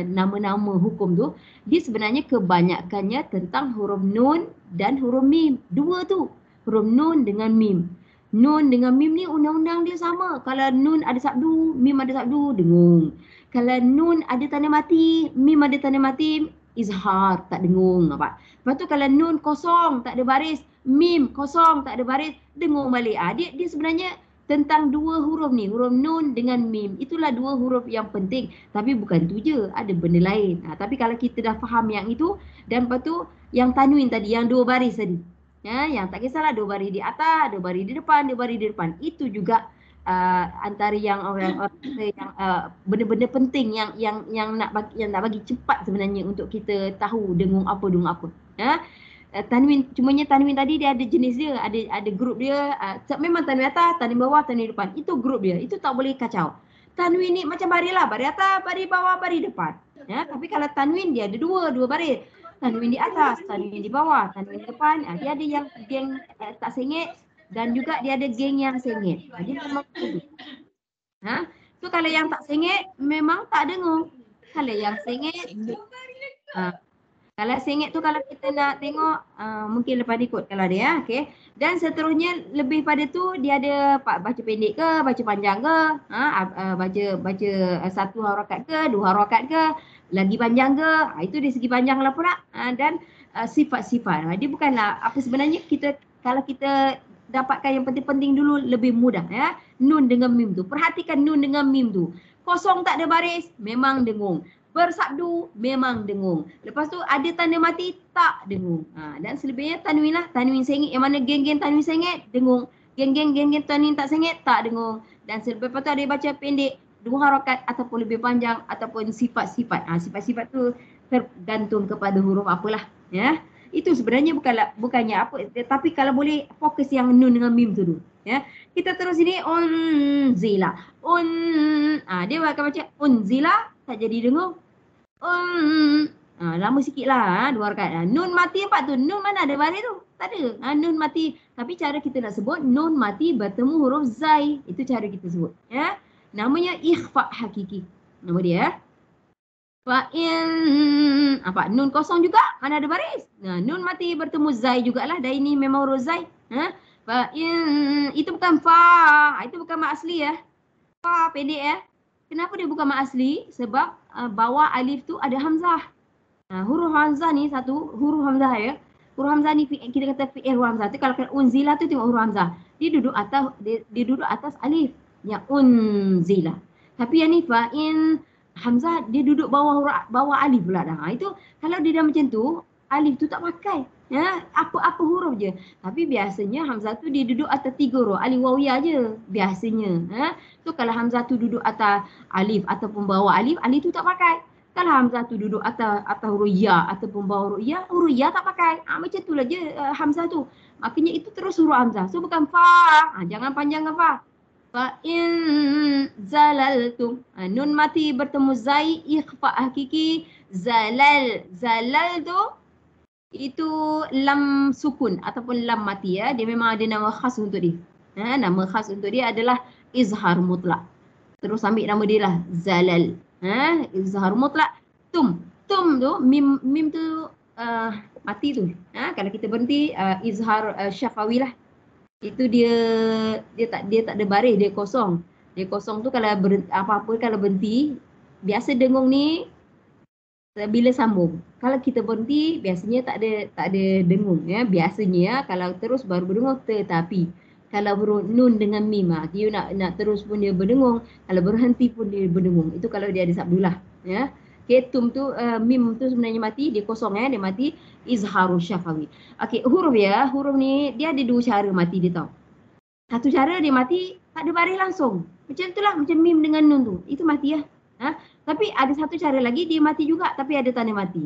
nama-nama hukum tu dia sebenarnya kebanyakannya tentang huruf nun dan huruf mim. Dua tu, huruf nun dengan mim. Nun dengan mim ni undang-undang dia sama. Kalau nun ada sabdu, mim ada sabdu, dengung. Kalau nun ada tanda mati, mim ada tanda mati, izhar, tak dengung. Nampak? Lepas tu kalau nun kosong, tak ada baris, mim kosong, tak ada baris, dengung balik. Dia sebenarnya tentang dua huruf ni, huruf nun dengan mim. Itulah dua huruf yang penting. Tapi bukan tu je, ada benda lain. Tapi kalau kita dah faham yang itu, dan lepas tu yang tanwin tadi, yang dua baris tadi. Yang tak kisahlah dua baris di atas, dua baris di depan, dua baris di depan. Itu juga antara yang orang yang benda-benda penting yang nak bagi cepat sebenarnya untuk kita tahu dengung apa. Tanwin, cumanya tanwin tadi dia ada jenis dia, ada grup dia. Memang tanwin atas, tanwin bawah, tanwin depan. Itu grup dia. Itu tak boleh kacau. Tanwin ni macam baris lah, baris atas, baris bawah, baris depan. Tapi kalau tanwin dia ada dua baris. Tanwin di atas, tanwin di bawah, tanwin di depan. Dia ada yang geng tak sengit dan juga dia ada geng yang sengit. Dia memang begitu. So kalau yang tak sengit memang tak dengung. Kalau yang sengit kalau sengit tu kalau kita nak tengok mungkin lepas ni kot kalau dia okey. Dan seterusnya lebih pada tu dia ada baca pendek ke, baca panjang ke, baca satu harakat ke, dua harakat ke, lagi panjang ke. Itu dari segi panjang lah pula. Dan sifat-sifat. Dia bukanlah apa sebenarnya kalau kita dapatkan yang penting-penting dulu lebih mudah ya. Nun dengan mim tu. Perhatikan nun dengan mim tu. Kosong tak ada baris, memang dengung. Bersabdu memang dengung. Lepas tu ada tanda mati tak dengung. Dan selebihnya tanwin lah. Tanwin sengit yang mana geng-geng tanwin sengit dengung. Geng-geng tanwin tak sengit tak dengung. Dan selepas tu ada baca pendek, dua harakat ataupun lebih panjang ataupun sifat-sifat. Sifat-sifat tu tergantung kepada huruf apalah ya. Itu sebenarnya bukannya apa, tapi kalau boleh fokus yang nun dengan mim tu dulu ya. Kita terus ini unzila. Dia akan baca unzila tak jadi dengung. Lama sikit lah dua rakaat. Nun mati empat tu. Nun mana ada baris tu? Tak ada. Nun mati. Tapi cara kita nak sebut nun mati bertemu huruf zai. Itu cara kita sebut. Ya. Namanya ikhfa hakiki. Nama dia. Fa'in. Nun kosong juga. Mana ada baris. Nun mati bertemu zai jugalah. Dan ini memang huruf zai. Fa'in. Itu bukan fa. Itu bukan mak asli ya. Fa pendek ya. Kenapa dia bukan mak asli? Sebab bawah alif tu ada hamzah. Huruf hamzah ni satu, huruf hamzah ya. Huruf hamzah ni kita kata fi'il huruf hamzah. Tu kalau unzila tu tengok huruf hamzah. Dia duduk atas alif. Yang unzila. Tapi yang ni fa'in hamzah dia duduk bawah alif pula dah. Itu kalau dia dah macam tu, alif tu tak pakai. Ya, apa-apa huruf je. Tapi biasanya hamzah tu dia duduk atas 3 huruf. Alif waw ya je biasanya. So kalau hamzah tu duduk atas alif ataupun bawah alif, alif tu tak pakai. Kalau hamzah tu duduk atas huruf ya ataupun bawah huruf ya tak pakai. Macam tu lah je hamzah tu. Makanya itu terus huruf hamzah. So bukan fa. Jangan panjangkan fa. Fa in zalaltum. Nun mati bertemu zai, ikhfa hakiki. Zalal tu itu lam sukun ataupun lam mati ya. Dia memang ada nama khas untuk dia. Nama khas untuk dia adalah izhar mutlak. Terus ambil nama dia lah zalal. Izhar mutlak. Tum tu mim tu mati tu. Kalau kita berhenti izhar syafawi lah. Itu dia tak ada baris, dia kosong. Dia kosong tu kalau apa-apa kalau berhenti, biasa dengung ni bila sambung. Kalau kita berhenti biasanya tak ada dengung ya. Biasanya ya, kalau terus baru berdengung. Tetapi kalau huruf nun dengan mim, dia nak terus pun dia berdengung, kalau berhenti pun dia berdengung. Itu kalau dia ada sabdulah ya. Ketum tu mim tu sebenarnya mati, dia kosong ya, dia mati izharul syafawi. Okey, huruf ya, huruf ni dia ada 2 cara mati dia tahu. Satu cara dia mati tak ada baris langsung. Macam itulah, macam mim dengan nun tu. Itu mati ya. Tapi ada satu cara lagi dia mati juga tapi ada tanda mati.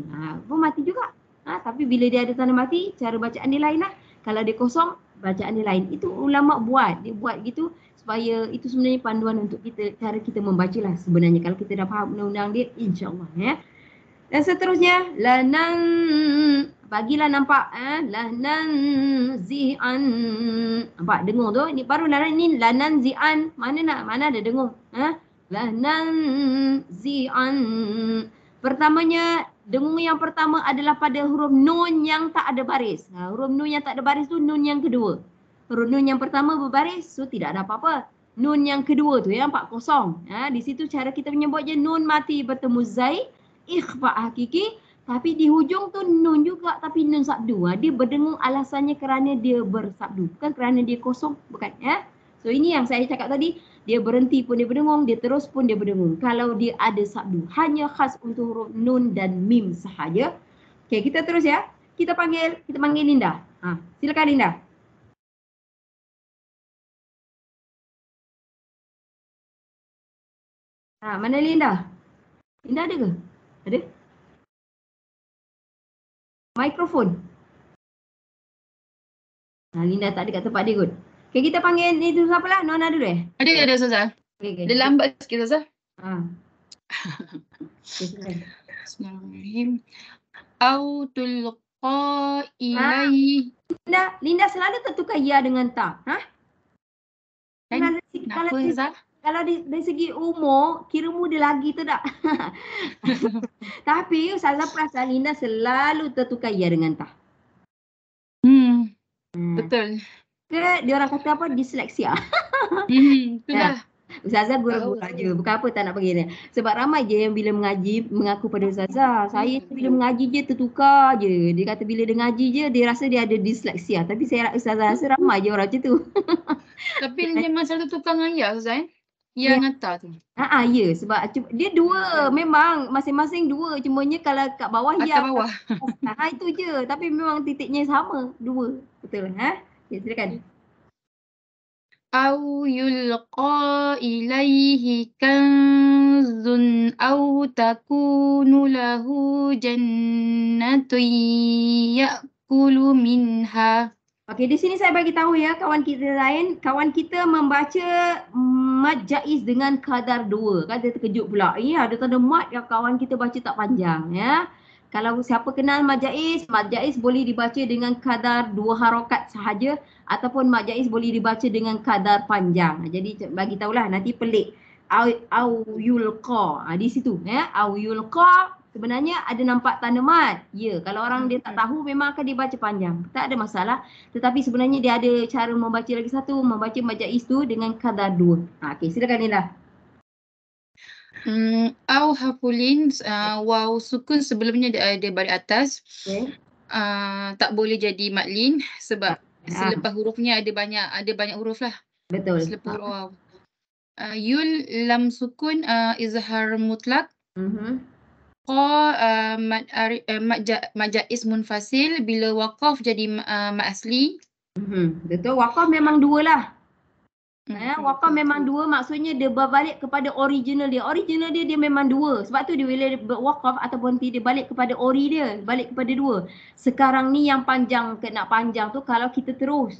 Pun mati juga. Tapi bila dia ada tanda mati, cara bacaan dia lain lah. Kalau dia kosong, bacaan dia lain. Itu ulama buat. Dia buat gitu supaya itu sebenarnya panduan untuk kita, cara kita membaca lah sebenarnya. Kalau kita dah faham undang-undang dia, insya-Allah ya. Dan seterusnya, lanan, bagilah nampak lanan zi'an. Nampak dengung tu? Ini baru lanan zi'an. Mana ada dengung? Lanan zi'an. Pertamanya, dengung yang pertama adalah pada huruf nun yang tak ada baris. Huruf nun yang tak ada baris tu nun yang kedua. Huruf nun yang pertama berbaris, so tidak ada apa-apa. Nun yang kedua tu ya, 4 kosong. Di situ cara kita menyebut je nun mati bertemu zai, ikhfa hakiki. Tapi di hujung tu nun juga tapi nun sabdu. Dia berdengung alasannya kerana dia bersabdu. Bukan kerana dia kosong. Bukan ya. So ini yang saya cakap tadi. Dia berhenti pun dia berdengung. Dia terus pun dia berdengung. Kalau dia ada sabdu. Hanya khas untuk huruf nun dan mim sahaja. Okey, kita terus ya. Kita panggil Linda. Silakan Linda. Mana Linda? Linda ada ke? Ada? Mikrofon. Linda tak ada kat tempat dia kot. Okay, kita panggil ni tu siapa lah? Nona dulu Ada Ustazah. Okay. Dia lambat sikit Ustazah. Bismillahirrahmanirrahim. Au tulqa ilaihi. Linda selalu tertukar ya dengan ta. Kalau dari segi umur, kira muda lagi tu tak? Tapi Ustazah perasan Linda selalu tertukar ya dengan ta. Betul. Dia orang kata apa? Disleksia. Itulah. Ustazah gurau-gurau je. Bukan apa tak nak panggil dia. Sebab ramai je yang bila mengaji mengaku pada Ustazah. Saya bila mengaji je tertukar je. Dia kata bila dia ngaji je dia rasa dia ada disleksia. Tapi Ustazah rasa ramai je orang macam tu. Tapi dia masalah tertukar dengan ya Ustazah. Ya ngata tu. Ya. Sebab dia dua. Memang masing-masing dua. Cumanya kalau kat bawah ya. Atas bawah. Itu je. Tapi memang titiknya sama. Dua. Betul. Okay, silakan. Au yulqa ilaihi kanzun au takunu lahu jannatun ya'kulu minha. Okey, di sini saya bagi tahu ya kawan kita lain. Kawan kita membaca mad jaiz dengan kadar 2. Kan dia terkejut pula. Ada tanda mad yang kawan kita baca tak panjang ya. Kalau siapa kenal mad jaiz boleh dibaca dengan kadar 2 harakat sahaja ataupun mad jaiz boleh dibaca dengan kadar panjang. Jadi bagi tahulah nanti pelik. Au yulqa. Di situ ya. Au yulqa sebenarnya ada nampak tanda mad. Ya, kalau orang dia tak tahu memang akan dibaca panjang. Tak ada masalah. Tetapi sebenarnya dia ada cara membaca lagi satu, membaca mad jaiz tu dengan kadar 2. Okey, silakan Linda. Au hafulin waw sukun sebelumnya dia baris atas. Tak boleh jadi madlin sebab selepas hurufnya ada banyak huruf lah. Betul. Selepas huruf waw. Yul lam sukun izhar mutlak. mad jaiz munfasil. Bila waqaf jadi mad asli. Betul, waqaf memang dua lah. Waqaf memang dua, maksudnya dia berbalik kepada original dia. Original dia memang dua. Sebab tu dia bila waqaf ataupun dia balik kepada ori dia, balik kepada dua. Sekarang ni yang panjang nak panjang tu kalau kita terus.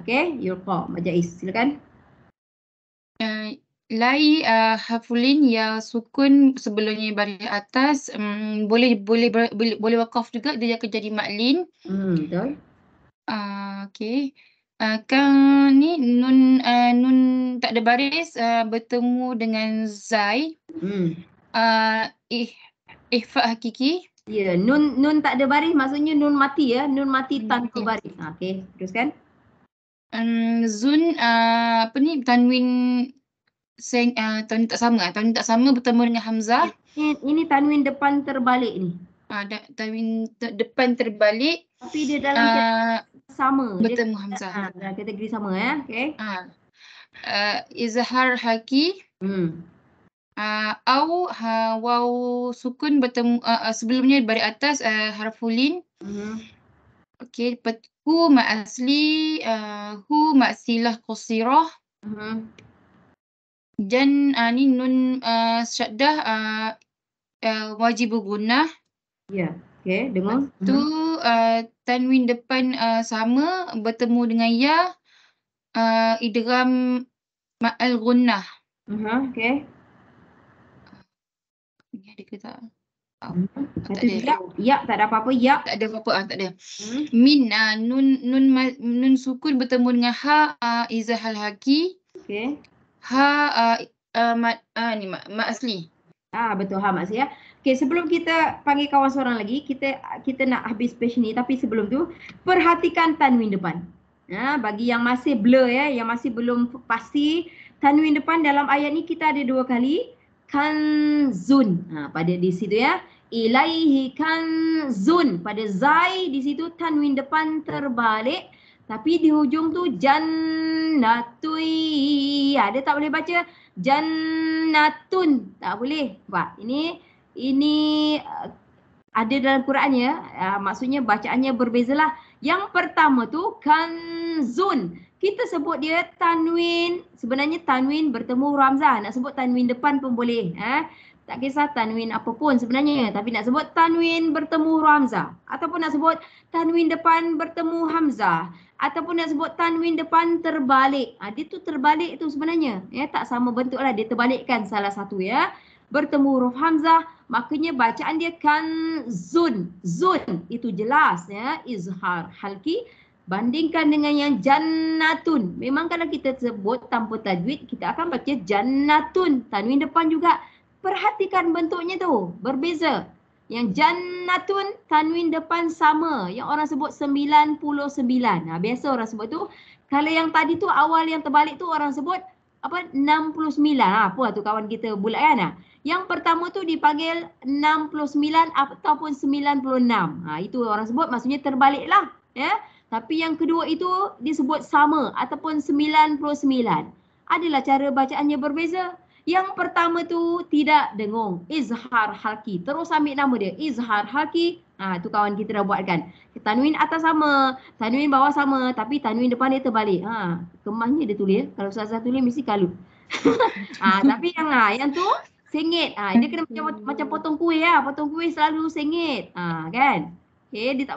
Okay, yulqa mad jaiz. Silakan. Lai hafulin ya sukun sebelumnya baris atas, boleh waqaf juga, dia akan jadi maklin. Betul. Okey. Kan ni nun tak ada baris bertemu dengan zai. Ihfa hakiki. Ya, nun tak ada baris maksudnya nun mati ya, nun mati tanpa baris. Okey, teruskan. Zun tanwin tanwin tak sama. Tanwin tak sama bertemu dengan hamzah. Ini tanwin depan terbalik ni. Tanwin depan terbalik. Tapi dia dalam sama. Bertemu hamzah. Dalam kategori sama ya. Okey. Izhar haki. Waw sukun bertemu sebelumnya baris atas harfulin. Okey, hu mad asli, hu mad silah qasirah. Dan ni nun syaddah wajib gunnah. Ya, okey, dengar. Tu tanwin depan sama bertemu dengan ya, idgham ma'al gunnah. Okey. Ni ada ke tak? Tak ada. Ya, tak ada apa-apa. Ya. Tak ada apa-apa, tak ada. Min nun sukun bertemu dengan ha, izahal haki. Okey. Ha mad asli. Betul, ha maksud ya. Okey, sebelum kita panggil kawan seorang lagi, kita nak habis page ni, tapi sebelum tu perhatikan tanwin depan. Bagi yang masih blur ya, yang masih belum pasti, tanwin depan dalam ayat ni kita ada dua kali. Kanzun. Pada di situ ya. Ilaihi kanzun. Pada zai di situ tanwin depan terbalik. Tapi di hujung tu jannatui. Dia tak boleh baca jannatun. Tak boleh. Nampak? Ini ada dalam Quran ya. Maksudnya bacaannya berbezalah. Yang pertama tu kanzun. Kita sebut dia tanwin. Sebenarnya tanwin bertemu ramzah. Nak sebut tanwin depan pun boleh. Tak kisah tanwin apapun sebenarnya. Tapi nak sebut tanwin bertemu ramzah. Ataupun nak sebut tanwin depan bertemu hamzah. Ataupun nak sebut tanwin depan terbalik. Dia tu terbalik tu sebenarnya. Tak sama bentuk lah. Dia terbalikkan salah satu ya. Bertemu huruf hamzah. Makanya bacaan dia kanzun. Zun. Itu jelas ya. Izhar halki. Bandingkan dengan yang jannatun. Memang kalau kita sebut tanpa tajwid, kita akan baca jannatun. Tanwin depan juga. Perhatikan bentuknya tu. Berbeza. Yang jannatun, tanwin depan sama. Yang orang sebut 99. Biasa orang sebut tu. Kalau yang tadi tu, awal yang terbalik tu orang sebut 69. Apa tu kawan kita bulat kan? Yang pertama tu dipanggil 69 ataupun 96. Itu orang sebut maksudnya terbalik lah. Ya. Tapi yang kedua itu disebut sama ataupun 99. Adalah cara bacaannya berbeza. Yang pertama tu tidak dengung. Izhar halki. Terus ambil nama dia. Izhar halki. Tu kawan kita dah buatkan. Tanwin atas sama. Tanwin bawah sama. Tapi tanwin depan dia terbalik. Kemahnya dia tulis. Kalau Ustazah tulis mesti kalut. Tapi yang tu sengit. Dia kena macam potong kuih ya. Potong kuih selalu sengit. Kan? Okay, dia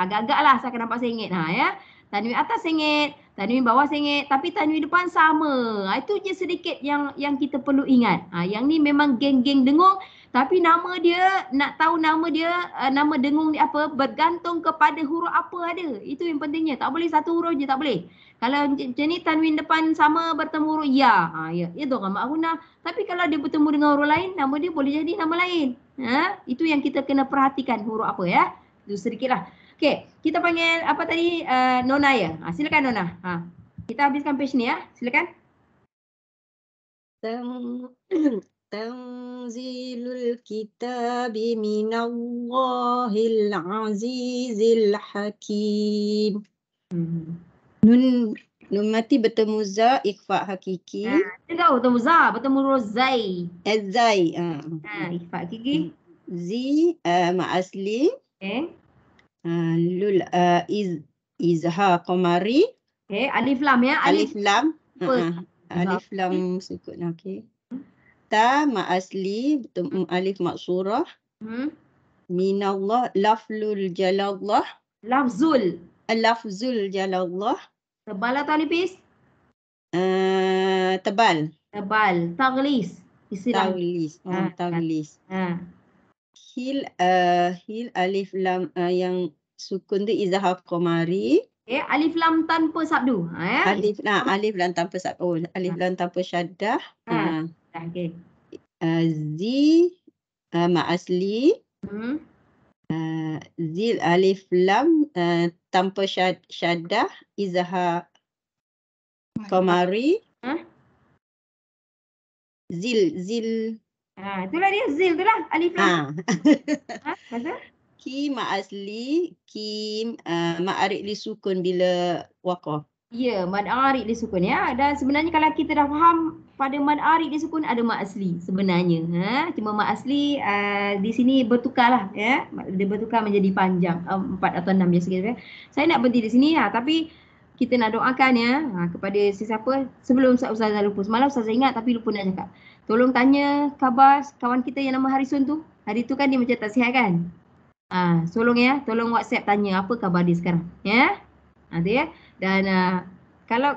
agak-agak lah saya akan nampak sengit. Ya. Tanwin atas sengit, tanwin bawah sengit, tapi tanwin depan sama. Itu je sedikit yang kita perlu ingat. Yang ni memang geng-geng dengung, tapi nama dia, nak tahu nama dia, nama dengung ni apa, bergantung kepada huruf apa ada. Itu yang pentingnya. Tak boleh satu huruf je, tak boleh. Kalau macam ni tanwin depan sama bertemu huruf ya. Ya, itu orang makrunah. Tapi kalau dia bertemu dengan huruf lain, nama dia boleh jadi nama lain. Itu yang kita kena perhatikan huruf apa ya. Itu sedikit lah. Okey, kita panggil apa tadi? Nona ya. Silakan Nona. Kita habiskan page ni ya. Silakan. Tanzilul kitabi minallahil azizil hakim. Nun Nun mati bertemu za, ikhfa hakiki. Dia tahu bertemu za, bertemu rozai. Zai. Ikhfa hakiki. Zi, mak asli. Okay. Lul, izhar qamari. Okay, alif lam ya. Alif lam. Apa? Alif lam sukun. Okay. Ta, mak asli. Bertemu alif maksurah. Minallah, lafzul jalallah. Lafzul. Lafzul jalallah. Tebal atau nipis? Tebal. Tebal. Taglis. Istilah. Taglis. Hil alif lam yang sukun tu izhar qamari. Okay, alif lam tanpa sabdu. Alif lam tanpa sabdu. Alif lam tanpa syaddah. Okay. Zi mak asli. Zil alif lam tanpa syaddah izhar qamari. Zil. Itulah dia zil tu lah. Alif lam. Masa? Ki mak asli. Ki mak arik li sukun bila waqaf. Ya, mad arik dia sukun ya. Dan sebenarnya kalau kita dah faham pada mad arik dia sukun ada mad asli sebenarnya. Cuma mad asli di sini bertukarlah ya. Dia bertukar menjadi panjang 4 atau 6 biasa kita. Saya nak berhenti di sini tapi kita nak doakan ya kepada sesiapa sebelum Ustazah lupa. Semalam Ustazah ingat tapi lupa nak cakap. Tolong tanya khabar kawan kita yang nama Harisun tu. Hari tu kan dia macam tak sihat kan? Tolong ya, tolong WhatsApp tanya apa khabar dia sekarang ya. Ada ya. Dan kalau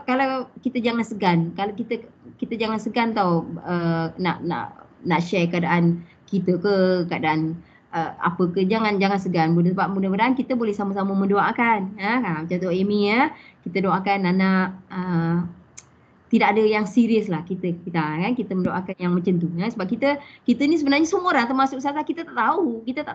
kita jangan segan, kalau kita jangan segan tau nak share keadaan kita ke keadaan apa ke, jangan segan. Sebab mudah-mudahan kita boleh sama-sama mendoakan macam tu Amy ya. Kita doakan anak tidak ada yang serius lah kita kan, kita mendoakan yang macam tu ya. Sebab kita ni sebenarnya semua orang termasuk Ustazah kita tak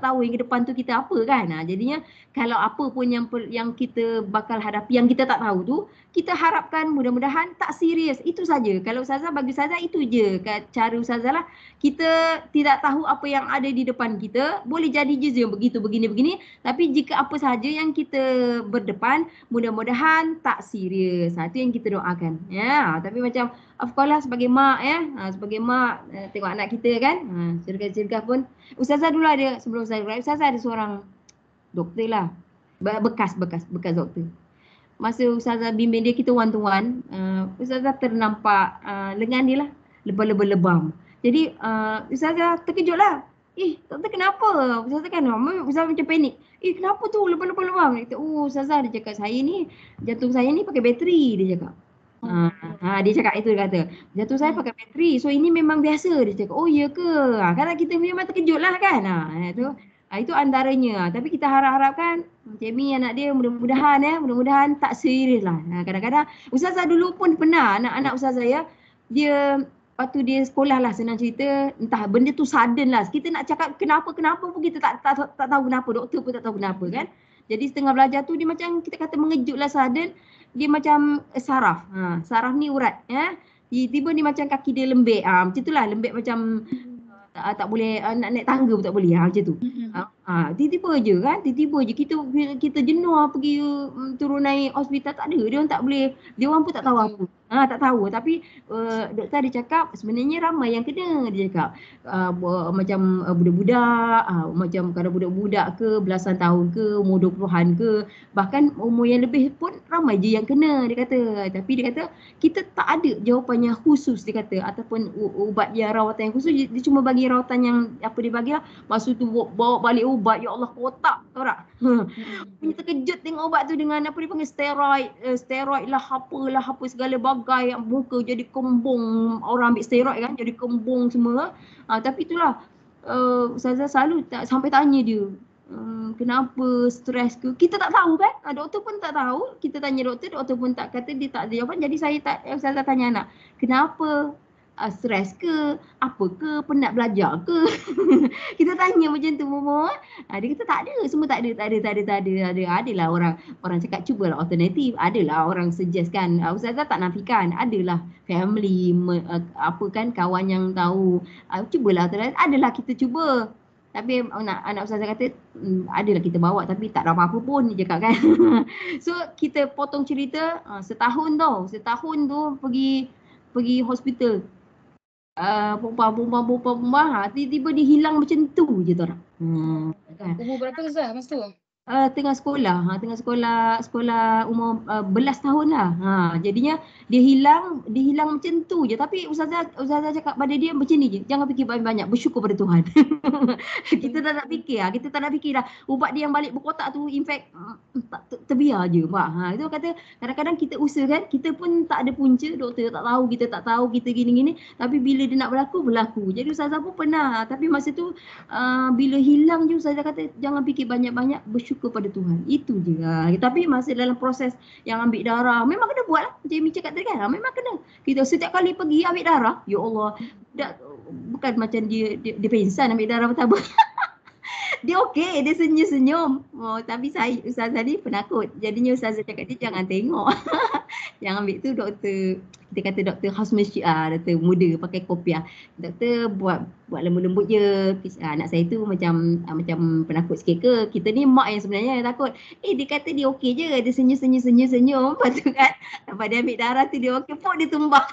tahu yang ke depan tu kita apa kan. Jadinya kalau apa pun yang kita bakal hadapi yang kita tak tahu tu, kita harapkan mudah-mudahan tak serius. Itu saja. Kalau Ustazah bagi Ustazah itu je cara Ustazah lah. Kita tidak tahu apa yang ada di depan kita, boleh jadi je begitu begini. Tapi jika apa sahaja yang kita berdepan, mudah-mudahan tak serius. Itu yang kita doakan ya. Tapi macam of course lah sebagai mak ya, sebagai mak tengok anak kita kan, cergah-cergah pun. Ustazah dulu ada, sebelum Ustazah ada seorang doktor lah, bekas doktor. Masa Ustazah bimbing dia, kita one to one, Ustazah ternampak lengan dia lah lebam. Jadi Ustazah terkejut lah. Doktor kenapa? Ustazah kan, Ustazah macam panik. Kenapa tu lebam-lebam? Ustazah dia cakap, jantung saya ni pakai bateri, dia cakap. Dia cakap itu, dia kata jantung saya pakai bateri, so ini memang biasa, dia cakap. Oh ya ke? Kan kita memang terkejut lah kan. Itu antaranya. Tapi kita harapkan Jamie anak dia mudah-mudahan tak serius lah. Kadang-kadang Ustazah dulu pun pernah anak-anak Ustazah ya, dia waktu dia sekolah lah, senang cerita, entah benda tu sudden lah. Kita nak cakap kenapa pun kita tak tahu kenapa, doktor pun tak tahu kenapa kan. Jadi setengah belajar tu dia macam kita kata mengejut lah, sudden. Dia macam saraf. Saraf ni urat ya. Tiba-tiba dia macam kaki dia lembek. Macam itulah, lembek macam tak boleh nak naik tangga pun tak boleh macam tu. Tiba-tiba je kan, kita jenuh pergi turun naik hospital, tak ada. Dia orang tak boleh, dia orang pun tak tahu apa. Tak tahu, tapi doktor dia cakap sebenarnya ramai yang kena. Dia cakap macam budak-budak, macam kalau budak-budak ke belasan tahun ke, umur 20-an ke, bahkan umur yang lebih pun ramai je yang kena, dia kata. Tapi dia kata kita tak ada jawapan yang khusus, dia kata, ataupun ubat yang rawatan yang khusus. Dia cuma bagi rawatan yang apa dia bagi lah. Masa tu bawa balik ubat, ya Allah, kotak, tahu tak? Punya terkejut tengok ubat tu dengan apa dia panggil steroid lah, apa segala bagai, yang muka jadi kembung. Orang ambil steroid kan jadi kembung semua. Tapi itulah Ustazah selalu sampai tanya dia, kenapa stres ke? Kita tak tahu kan? Doktor pun tak tahu. Kita tanya doktor pun tak kata, dia tak ada jawapan. Jadi Ustazah tanya anak, kenapa? Stres ke? Apa ke? Penat belajar ke? Kita tanya macam tu Momo. Dia kata tak ada. Semua tak ada. Adalah orang cakap cubalah alternatif. Adalah orang suggest kan. Ustazah tak nafikan. Adalah family apa kan, kawan yang tahu. Cubalah alternatif. Adalah kita cuba. Tapi anak Ustazah kata adalah kita bawa tapi tak ada apa-apa pun dia cakap kan. So kita potong cerita setahun tu pergi hospital. Perempuan, tiba-tiba dia hilang macam tu je tu orang. Umur berapa Ustazah masa tu? Tengah sekolah umur belas tahun lah. Jadinya dia hilang macam tu je. Tapi Ustazah cakap pada dia macam ni je. Jangan fikir banyak-banyak, bersyukur pada Tuhan. Kita tak nak fikir dah. Ubat dia yang balik berkotak tu in fact terbiar je. Itu kata kadang-kadang kita usahakan, kita pun tak ada punca, doktor tak tahu kita gini-gini. Tapi bila dia nak berlaku. Jadi Ustazah pun pernah. Tapi masa tu bila hilang je Ustazah kata jangan fikir banyak-banyak, bersyukur pada Tuhan. Itu je. Tapi masih dalam proses yang ambil darah, memang kena buat lah. Macam Amy cakap tadi kan, memang kena. Kita setiap kali pergi ambil darah, ya Allah, bukan macam dia pingsan ambil darah pertama. Dia okey, dia senyum-senyum. Tapi saya Ustazah ni penakut. Jadinya Ustazah cakap dia jangan tengok. Yang ambil tu doktor, kita kata doktor khas masjid, doktor muda pakai kopiah. Doktor buat lembut-lembut je. Anak saya tu macam penakut sikit ke. Kita ni mak yang sebenarnya yang takut. Dia kata dia okey je. Dia senyum. Lepas tu kan, lepas dia ambil darah tu dia okey, pun dia tumbang.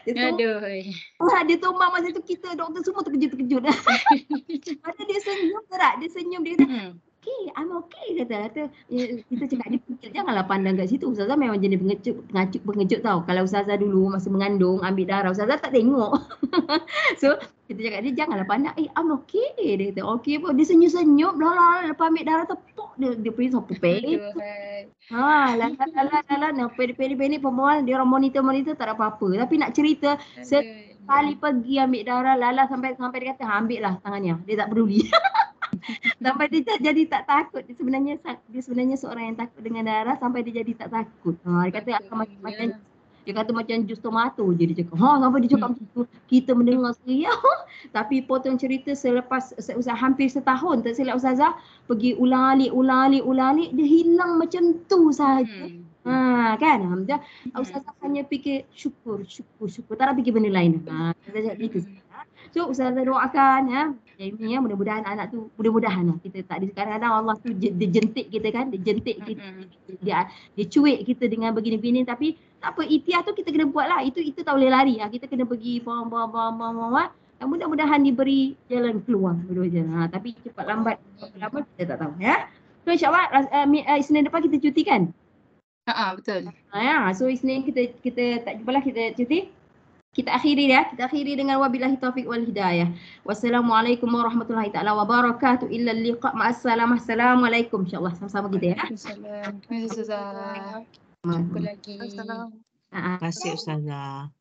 Dia tumbang masa tu kita doktor semua terkejut-terkejut. Padahal dia senyum gerak, dia kata I'm okay kata. Kita cakap dia fikir janganlah pandang kat situ. Ustazah memang jenis pengejut tau. Kalau Ustazah dulu masa mengandung ambil darah, Ustazah tak tengok. So kita cakap dia janganlah pandang, I'm okay. Dia kata okay pun. Dia senyum-senyum lepas ambil darah tepuk dia pergi sampai pek. Pendek perempuan dia orang monitor tak ada apa-apa. Tapi nak cerita sekali pergi ambil darah Lala sampai dia kata ambil lah tangannya. Dia tak peduli. Sampai dia jadi tak takut. Dia sebenarnya seorang yang takut dengan darah sampai dia jadi tak takut. Dia kata macam jus tomato je dia cakap. Sampai dia cakap macam tu. Kita mendengar seria. Tapi potong cerita selepas hampir setahun tak silap Ustazah pergi ulang alik dia hilang macam tu sahaja. Kan? Ustazah hanya fikir syukur. Tak nak fikir benda lain. Ustazah cakap gitu. So Ustazah doakan Amy mudah-mudahan anak tu mudah-mudahan lah kita tak ada kadang-kadang Allah tu dia jentik kita kan, dia cuik kita dengan begini-begini tapi tak apa, ikhtiar tu kita kena buat lah. Itu tak boleh lari. Kita kena pergi dan mudah-mudahan diberi jalan keluar tapi cepat lambat kita tak tahu So insya-Allah Isnin depan kita cuti kan? Betul. So Isnin kita tak jumpalah, kita cuti. Kita akhiri dengan wabillahi taufiq wal hidayah. Wassalamualaikum warahmatullahi taala wabarakatuh. Illa liqa ma'assalamah. Assalamualaikum insya-Allah sama-sama kita ya. Terima kasih Ustazah. Jumpa lagi. Terima kasih Ustazah.